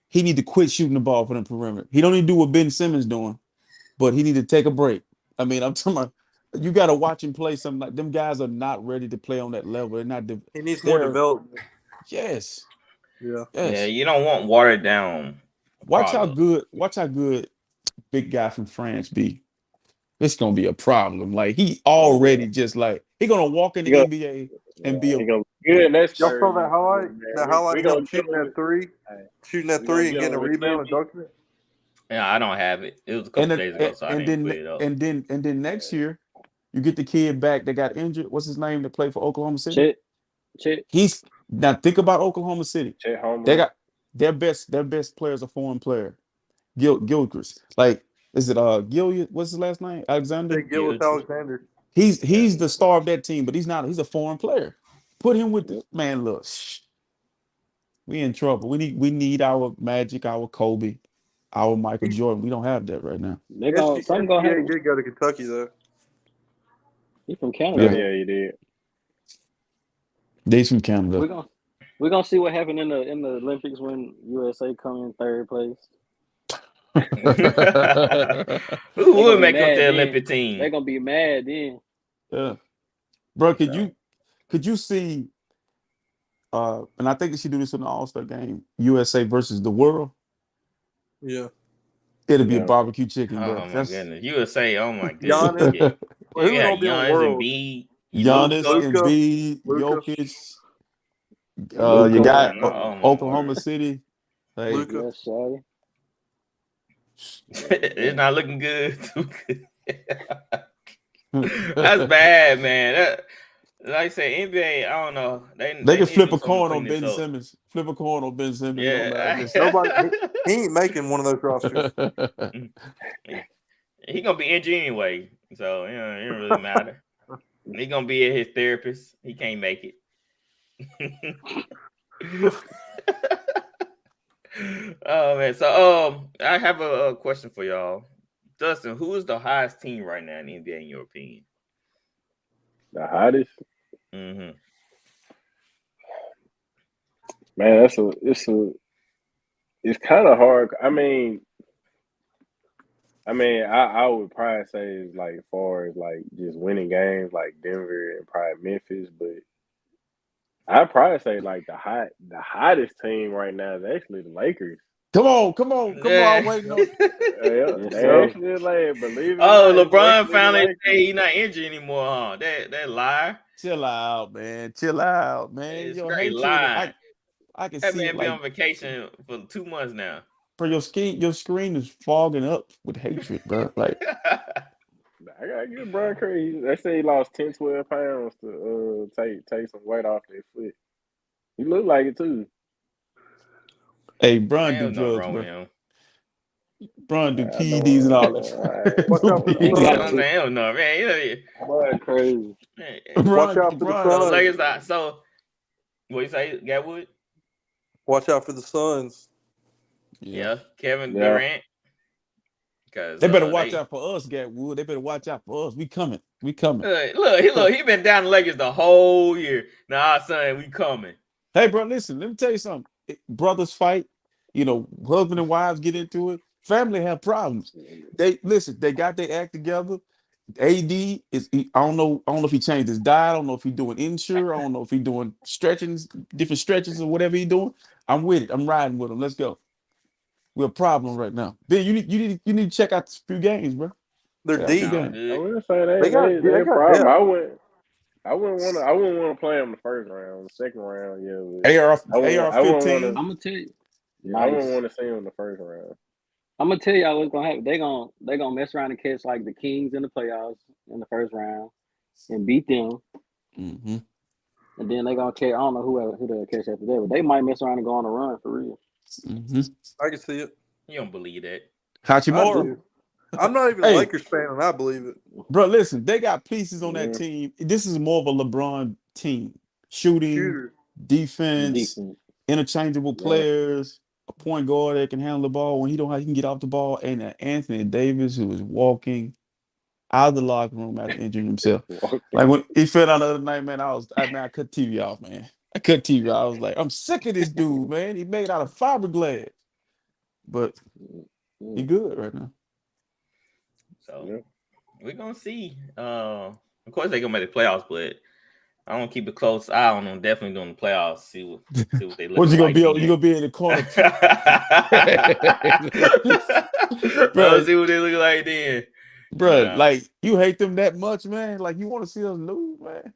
he need to quit shooting the ball from the perimeter. He don't need to do what Ben Simmons doing, but he need to take a break. I mean, I'm talking about you got to watch him play something like them guys are not ready to play on that level. They're not. He needs more development. Yes. Yeah. Yes. Yeah, you don't want watered down. Watch how good big guy from France be. It's gonna be a problem. Like he already just like he gonna walk in the NBA and be He gonna be good next Y'all year. saw that highlight? That highlight we of him gonna shooting that three, and getting a rebound and dunking it. Yeah, I don't have it. It was a couple days ago, so I didn't put it up. and then next year you get the kid back that got injured. What's his name that played for Oklahoma City? Chet. He's now think about Oklahoma City. Chet Holmgren. They got their best players a foreign player. Gilchrist. Like, is it Gilliard? What's his last name? Alexander? Gillis Alexander. He's the star of that team, but he's a foreign player. Put him with the man. Look, we in trouble. We need our Magic, our Kobe, our Michael Jordan. We don't have that right now. Something gonna happen. He did go to Kentucky though. He's from Canada. Yeah, he did. They's from Canada. We're gonna see what happened in the Olympics when USA come in third place. Who would make up the Olympic team? They're gonna be mad then. Yeah, bro. Could you see? And I think they should do this in the All-Star game. USA versus the world. Yeah, it'll be a barbecue chicken. Oh Bro. my goodness, USA! Oh my goodness. Giannis. Yeah. Well, who would all be on the world? Giannis, Embiid, Luka. Jokic. You got Oklahoma City. Like, Luka. It's not looking good. That's bad, man. Like I say, NBA, I don't know. They can flip a coin on Ben Simmons. Flip a coin on Ben Simmons. Yeah. Nobody. He ain't making one of those rosters. He gonna be injured anyway, so it don't really matter. He gonna be at his therapist. He can't make it. Oh man, so I have a question for y'all. Dustin, who is the highest team right now in the NBA in your opinion? The hottest? Mm-hmm. Man, it's kind of hard. I would probably say it's like as far as like just winning games like Denver and probably Memphis, but I'd probably say like the hottest team right now is actually the Lakers. Come on. Yeah. I'm waiting on. Yeah, Yes, they sir. actually like believe it or Oh, not, it's LeBron actually the finally Lakers. said he's not injured anymore, huh? That lie. Chill out, man. Chill out, man. It's Your straight hatred. lying. I can That see it man be like on vacation for 2 months now. for your screen is fogging up with hatred, bro. Like, I gotta give Brian credit. They say he lost 10, 12 pounds to take some weight off their foot. He looked like it too. hey, Bron Man, do there's nothing drugs, wrong with bro. him. Bron do I PEDs and all don't. that. Watch out for the He You know what got I'm Suns. to. saying? I don't know, man. Boy, crazy. Watch out for the Bron, So Suns. Lakers, so what you say, Gatwood? Watch out for the Suns. Yeah, Kevin Yeah. Durant. Because They better watch out for us, Gatwood. They better watch out for us. We coming. Look, he been down the Lakers the whole year. Now, all of a sudden, we coming. Hey, bro, listen. Let me tell you something. Brothers fight. Husband and wives get into it. Family have problems. They got their act together. AD is. I don't know if he changed his diet. I don't know if he's doing insure. I don't know if he's doing different stretches or whatever he's doing. I'm with it. I'm riding with him. Let's go. We're a problem right now. Ben, you need to check out a few games, bro. They're Check out a few deep. Sound games. I good. wouldn't say They got a problem. depth. I wouldn't want to play him the first round, the second round. Yeah, AR but I wouldn't want 15. to. I'm gonna tell you. Yeah, I wouldn't Nice. want to see him in the first round. I'm gonna tell y'all what's gonna happen. They gonna mess around and catch like the Kings in the playoffs in the first round and beat them, Mm-hmm. and then they gonna catch. I don't know who they'll catch after that, but they might mess around and go on a run for real. Mm-hmm. I can see it. You don't believe that. I Hachimura. do. I'm not even a Hey. Lakers fan, and I believe it. Bro, listen, they got pieces on that Yeah. team. This is more of a LeBron team. Shooting, Shooter. defense, Decent. interchangeable Yeah. players, a point guard that can handle the ball when he can get off the ball, and Anthony Davis who is walking out of the locker room after injuring himself. Like when he fell down the other night, man, I cut TV off, man. I cut TV off. I was like, I'm sick of this dude, man. He made out of fiberglass. But he good right now. So Yeah. we're gonna see. Of course they're gonna make the playoffs, but I want to keep a close eye on them. Definitely doing the playoffs. See what they look What you gonna like. be? You gonna be in the corner? Bro, see what they look like then. Bro, like you hate them that much, man. Like you want to see us lose, man.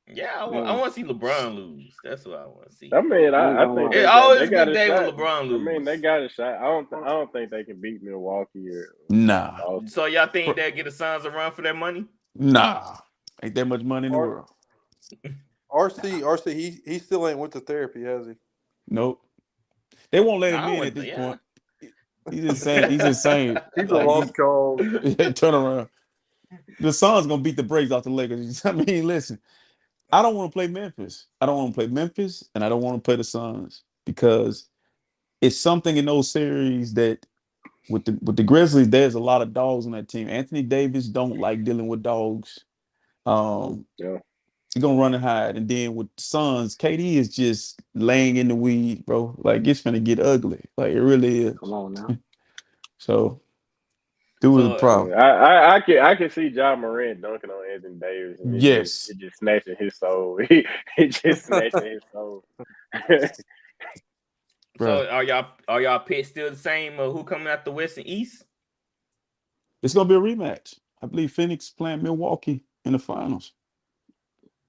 Yeah, I want to see LeBron lose. That's what I want to see. I mean, I think It's always a got good a day when shot. LeBron loses. I mean, they got a shot. I don't think they can beat Milwaukee or Nah. Boston. So y'all think they'll get the Suns a run for their money? Nah. Ain't that much money in the world. RC, he still ain't went to therapy, has he? Nope. They won't let him I in went at this to- point. He's insane. He's insane. He's a lost cause. Turn around. The Suns gonna beat the brakes off the Lakers. I mean, listen. I don't want to play Memphis. I don't want to play Memphis, and I don't want to play the Suns because it's something in those series that with the Grizzlies, there's a lot of dogs on that team. Anthony Davis don't like dealing with dogs. Yeah. He's gonna run and hide. And then with Suns, KD is just laying in the weed, bro. Like it's gonna get ugly. Like it really is. Come on now. So, dude is a problem. I can see John Morant dunking on Anthony Davis. And Yes. it just snatching his soul. It just snatching his soul. So are y'all picks still the same? Who coming out the West and East? It's gonna be a rematch. I believe Phoenix playing Milwaukee in the finals.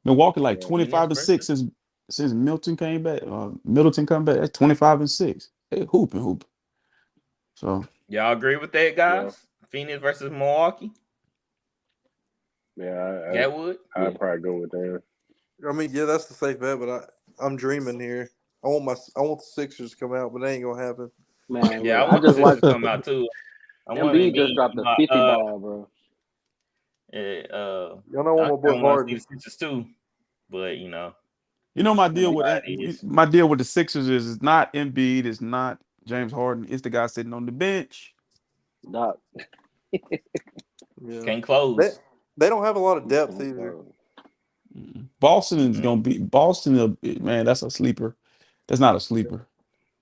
Milwaukee like 25-6 since Middleton came back. Middleton come back. That's 25-6. They hooping. So y'all agree with that, guys? Yeah. Phoenix versus Milwaukee. Yeah, Gatwood. I'd probably go with them. I mean, yeah, that's the safe bet, but I'm dreaming here. I want the Sixers to come out, but it ain't gonna happen. Man, yeah, look, I want the Sixers to come out too. Embiid just dropped a 50 ball, bro. Y'all know what my boy Harden Sixers too, but my deal with the Sixers is it's not Embiid, it's not James Harden, it's the guy sitting on the bench. Doc. Can't close. They don't have a lot of depth either. Boston is gonna be Boston. Man, that's a sleeper. That's not a sleeper,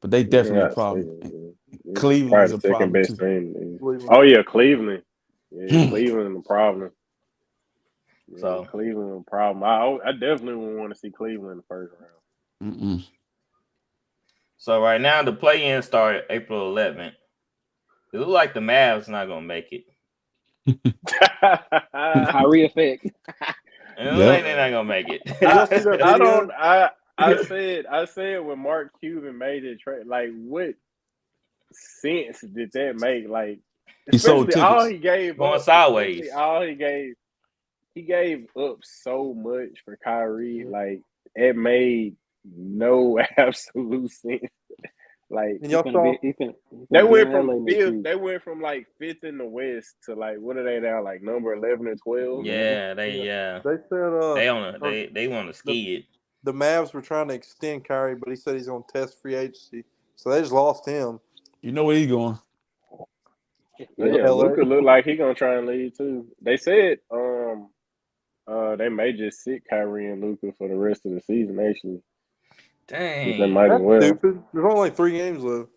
but they definitely a Yeah, problem. it's Cleveland is probably a the second problem best too. team. Cleveland. Oh yeah, Cleveland. Yeah, Cleveland a problem. Yeah, So Cleveland a problem. I definitely would want to see Cleveland in the first round. Mm-mm. So right now the play-in started April 11th. It looks like the Mavs not gonna make it. Kyrie effect. It looks Yep. like they're not gonna make it. Did y'all see that I video? don't. I said when Mark Cuban made it trade, like what sense did that make? Like, He sold especially all tickets. he gave Going up, sideways. especially all he gave up so much for Kyrie. Like, it made no absolute sense. Like, And y'all saw they went LA from next fifth. week. They went from like fifth in the West to like what are they now? Like number 11 or 12. Yeah, they said they want to ski it. the Mavs were trying to extend Kyrie, but he said he's going to test free agency, so they just lost him. You know where he's going. Yeah, LA. Luka look like he gonna try and leave too. They said they may just sit Kyrie and Luka for the rest of the season. Actually, they Dang. might as That's well. stupid. There's only like 3 games left.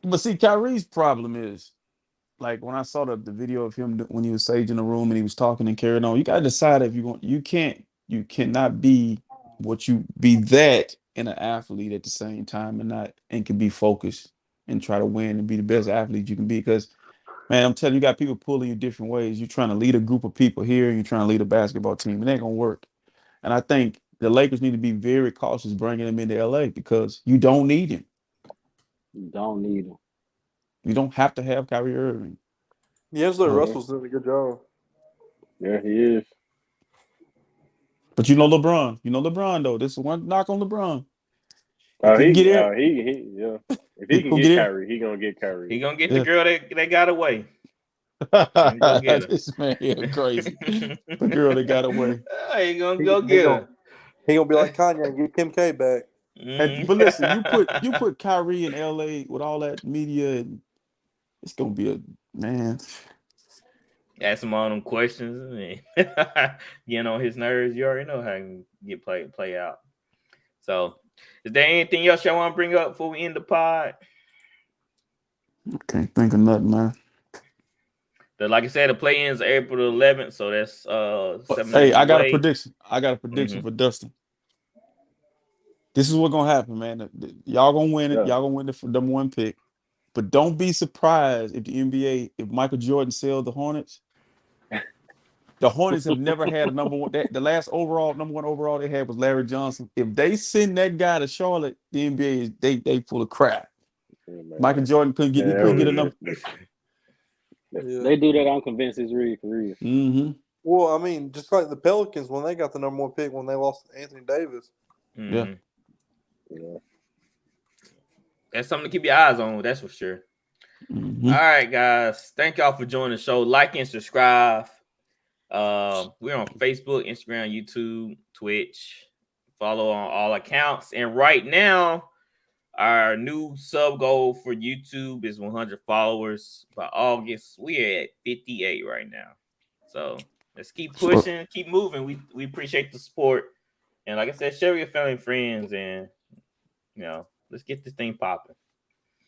But see, Kyrie's problem is, like when I saw the video of him when he was saging the room and he was talking and carrying on, you gotta decide if you cannot be what you be that and an athlete at the same time and can be focused and try to win and be the best athlete you can be. Because man, I'm telling you, you got people pulling you different ways. You're trying to lead a group of people here and you're trying to lead a basketball team. It ain't gonna work. And I think the Lakers need to be very cautious bringing him into LA because you don't need him. You don't need him. You don't have to have Kyrie Irving. D'Angelo Russell's doing a good job. Yeah, he is. But you know LeBron. You know LeBron though. This is one knock on LeBron. Oh, He get it. yeah. If he can get Kyrie, he gonna get Kyrie. He gonna get the girl that got away. This man here crazy. The girl that got away. He gonna go get her. He gonna be like Kanye and get Kim K back. And, but listen, you put Kyrie in LA with all that media, and it's gonna be a man. Ask him all them questions and getting on his nerves. You already know how he can play out. So, is there anything else y'all want to bring up before we end the pod? Can't think of nothing, man. Like I said, the play-ins are April 11th, so that's 7 Hey, days I got away. a prediction for Dustin. This is what's gonna happen, man. Y'all gonna win it. Yeah. Y'all gonna win the number 1 pick. But don't be surprised if the NBA, if Michael Jordan sells the Hornets. The Hornets have never had a number 1. The last number 1 overall they had was Larry Johnson. If they send that guy to Charlotte, the NBA is they full of crap. Yeah, Michael Jordan couldn't get a number. Yeah. They do that on Convinces Reed for real. Mm-hmm. Well, I mean, just like the Pelicans when they got the number 1 pick when they lost to Anthony Davis. Mm-hmm. Yeah. That's something to keep your eyes on. That's for sure. Mm-hmm. All right, guys. Thank y'all for joining the show. Like and subscribe. We're on Facebook, Instagram, YouTube, Twitch. Follow on all accounts. And right now, our new sub goal for YouTube is 100 followers. By August, we're at 58 right now. So let's keep pushing, keep moving. We appreciate the support. And like I said, share with your family and friends, and let's get this thing popping.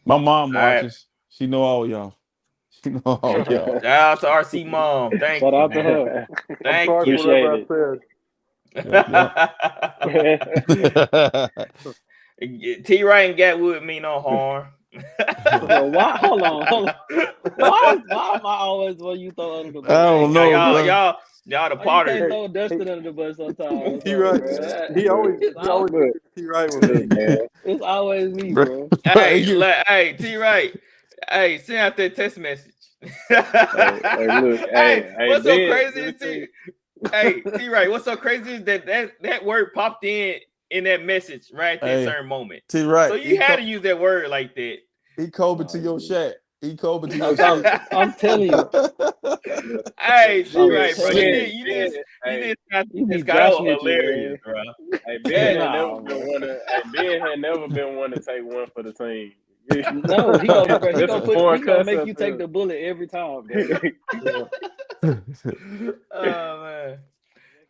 My mom watches. Right. She know all y'all. She know all y'all. Shout out to RC Mom. Thank Shout you. out to her. Thank Sorry you. for whatever I said. T. Wright and Gatwood mean no harm. Why? Hold on. Why am I always when you throw under the bus? I don't know. Y'all the You Potters. can't throw Dustin under the bus sometimes. T. Wright. He always T. Wright with me. It's always me, bro. Hey, T. Wright. Hey, send out that text message. What's so crazy is T. Wright, what's so crazy is that word popped in that message right at that certain moment. T. Wright. So you had to use that word like that. He Kobe to your shack. He Kobe to your shack. I'm telling you. Hey, T. Wright, bro. You be hilarious, bro. Hey, Ben had never been one to take one for the team. No, he gonna make you take the bullet every time, bro. Oh man,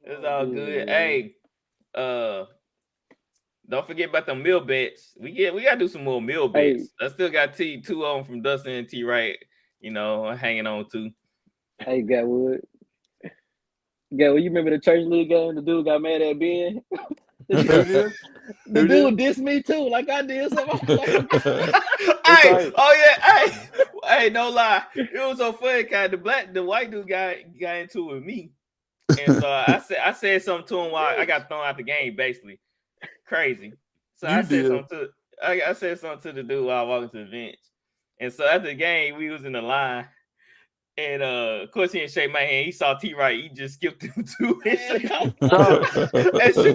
it's all good. Hey, Don't forget about the meal bets. We gotta do some more meal bets. I still got two of them from Dustin and T Wright. Hanging on to. Hey, Gatwood. Gatwood, you remember the church league game? The dude got mad at Ben. The dude dissed me too, like I did. Hey, no lie. It was so funny, the white dude got into it with me. And so I said something to him while I got thrown out the game, basically. Crazy. So I said something to the dude while I walked to the bench. And so after the game, we was in the line. And of course he didn't shake my hand. He saw T Wright. He just skipped him too and shook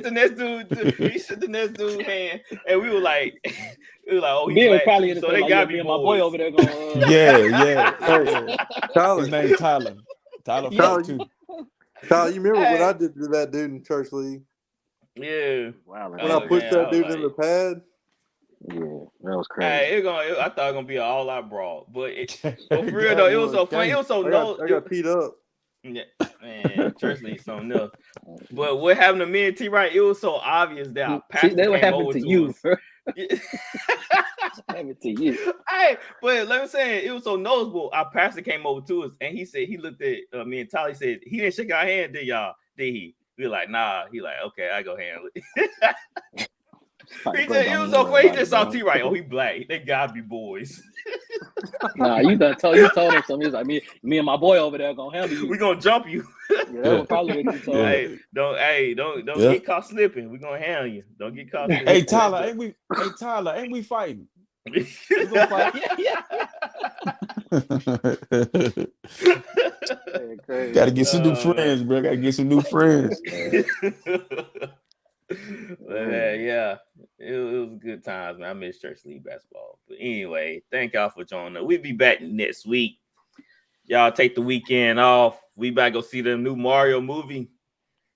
the next dude. He shook the next dude's hand, and we were like, oh, Bill was probably so they gotta be my boy over there going. Yeah. Tyler. His name Tyler. Tyler. Tyler, you remember what I did to that dude in church league? Yeah. Wow. When I pushed that dude in the pad. Yeah, that was crazy. I thought it was gonna be an all-out brawl, but for real though, it was so funny. It was so I got beat up. Yeah, man, church league something else. But what happened to me and T Wright? It was so obvious that our pastor came over to you. Happened to you. Hey, but let me say, it was so noticeable. Our pastor came over to us, and he said he looked at me and Tyler. He said he didn't shake our hand, did y'all? Did he? We were like, nah. He like, okay, I go handle it. It was so funny. He just saw T Wright. Oh, he black. They gotta be boys. Nah, you told him something. He's like, me and my boy over there gonna handle you. We gonna jump you. Yeah, that was probably what you told him. Don't get caught slipping. We gonna handle you. Don't get caught slipping. Hey Tyler, ain't we fighting? We gonna fight? Gotta get some new friends, bro. Gotta get some new friends. It was good times, man. I miss church league basketball. But anyway, thank y'all for joining us. We'll be back next week. Y'all take the weekend off. We about to go see the new Mario movie.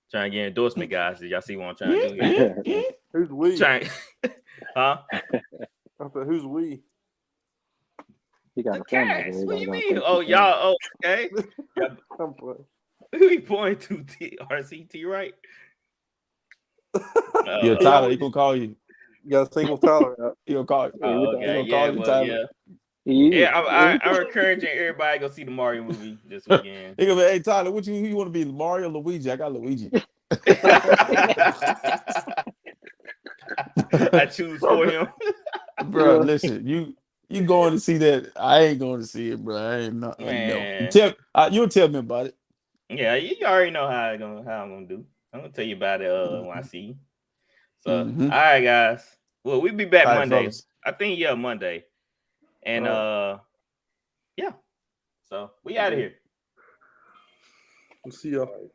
Trying to get endorsement, guys. Did y'all see what I'm trying to do here? Who's we? Huh? I said, who's we? He got The a camera. cast. What do you mean? Oh, y'all. Okay. Who he pointing to? RCT, right? Yeah, Tyler, he gonna call you. You got a single Tyler out. He'll call you. Okay. He'll call you, Tyler. I'm encouraging everybody to go see the Mario movie this weekend. He gonna be, hey Tyler, who you want to be, Mario or Luigi? I got Luigi. I choose for him. Bro, listen, you going to see that? I ain't going to see it, bro. I ain't not. Man. You'll tell me about it. Yeah, you already know how I'm gonna do. I'm gonna tell you about it when I see you. So, all right, guys. Well, we'll be back Monday. Fellas. I think Monday. And yeah. So we out of here. We'll see y'all.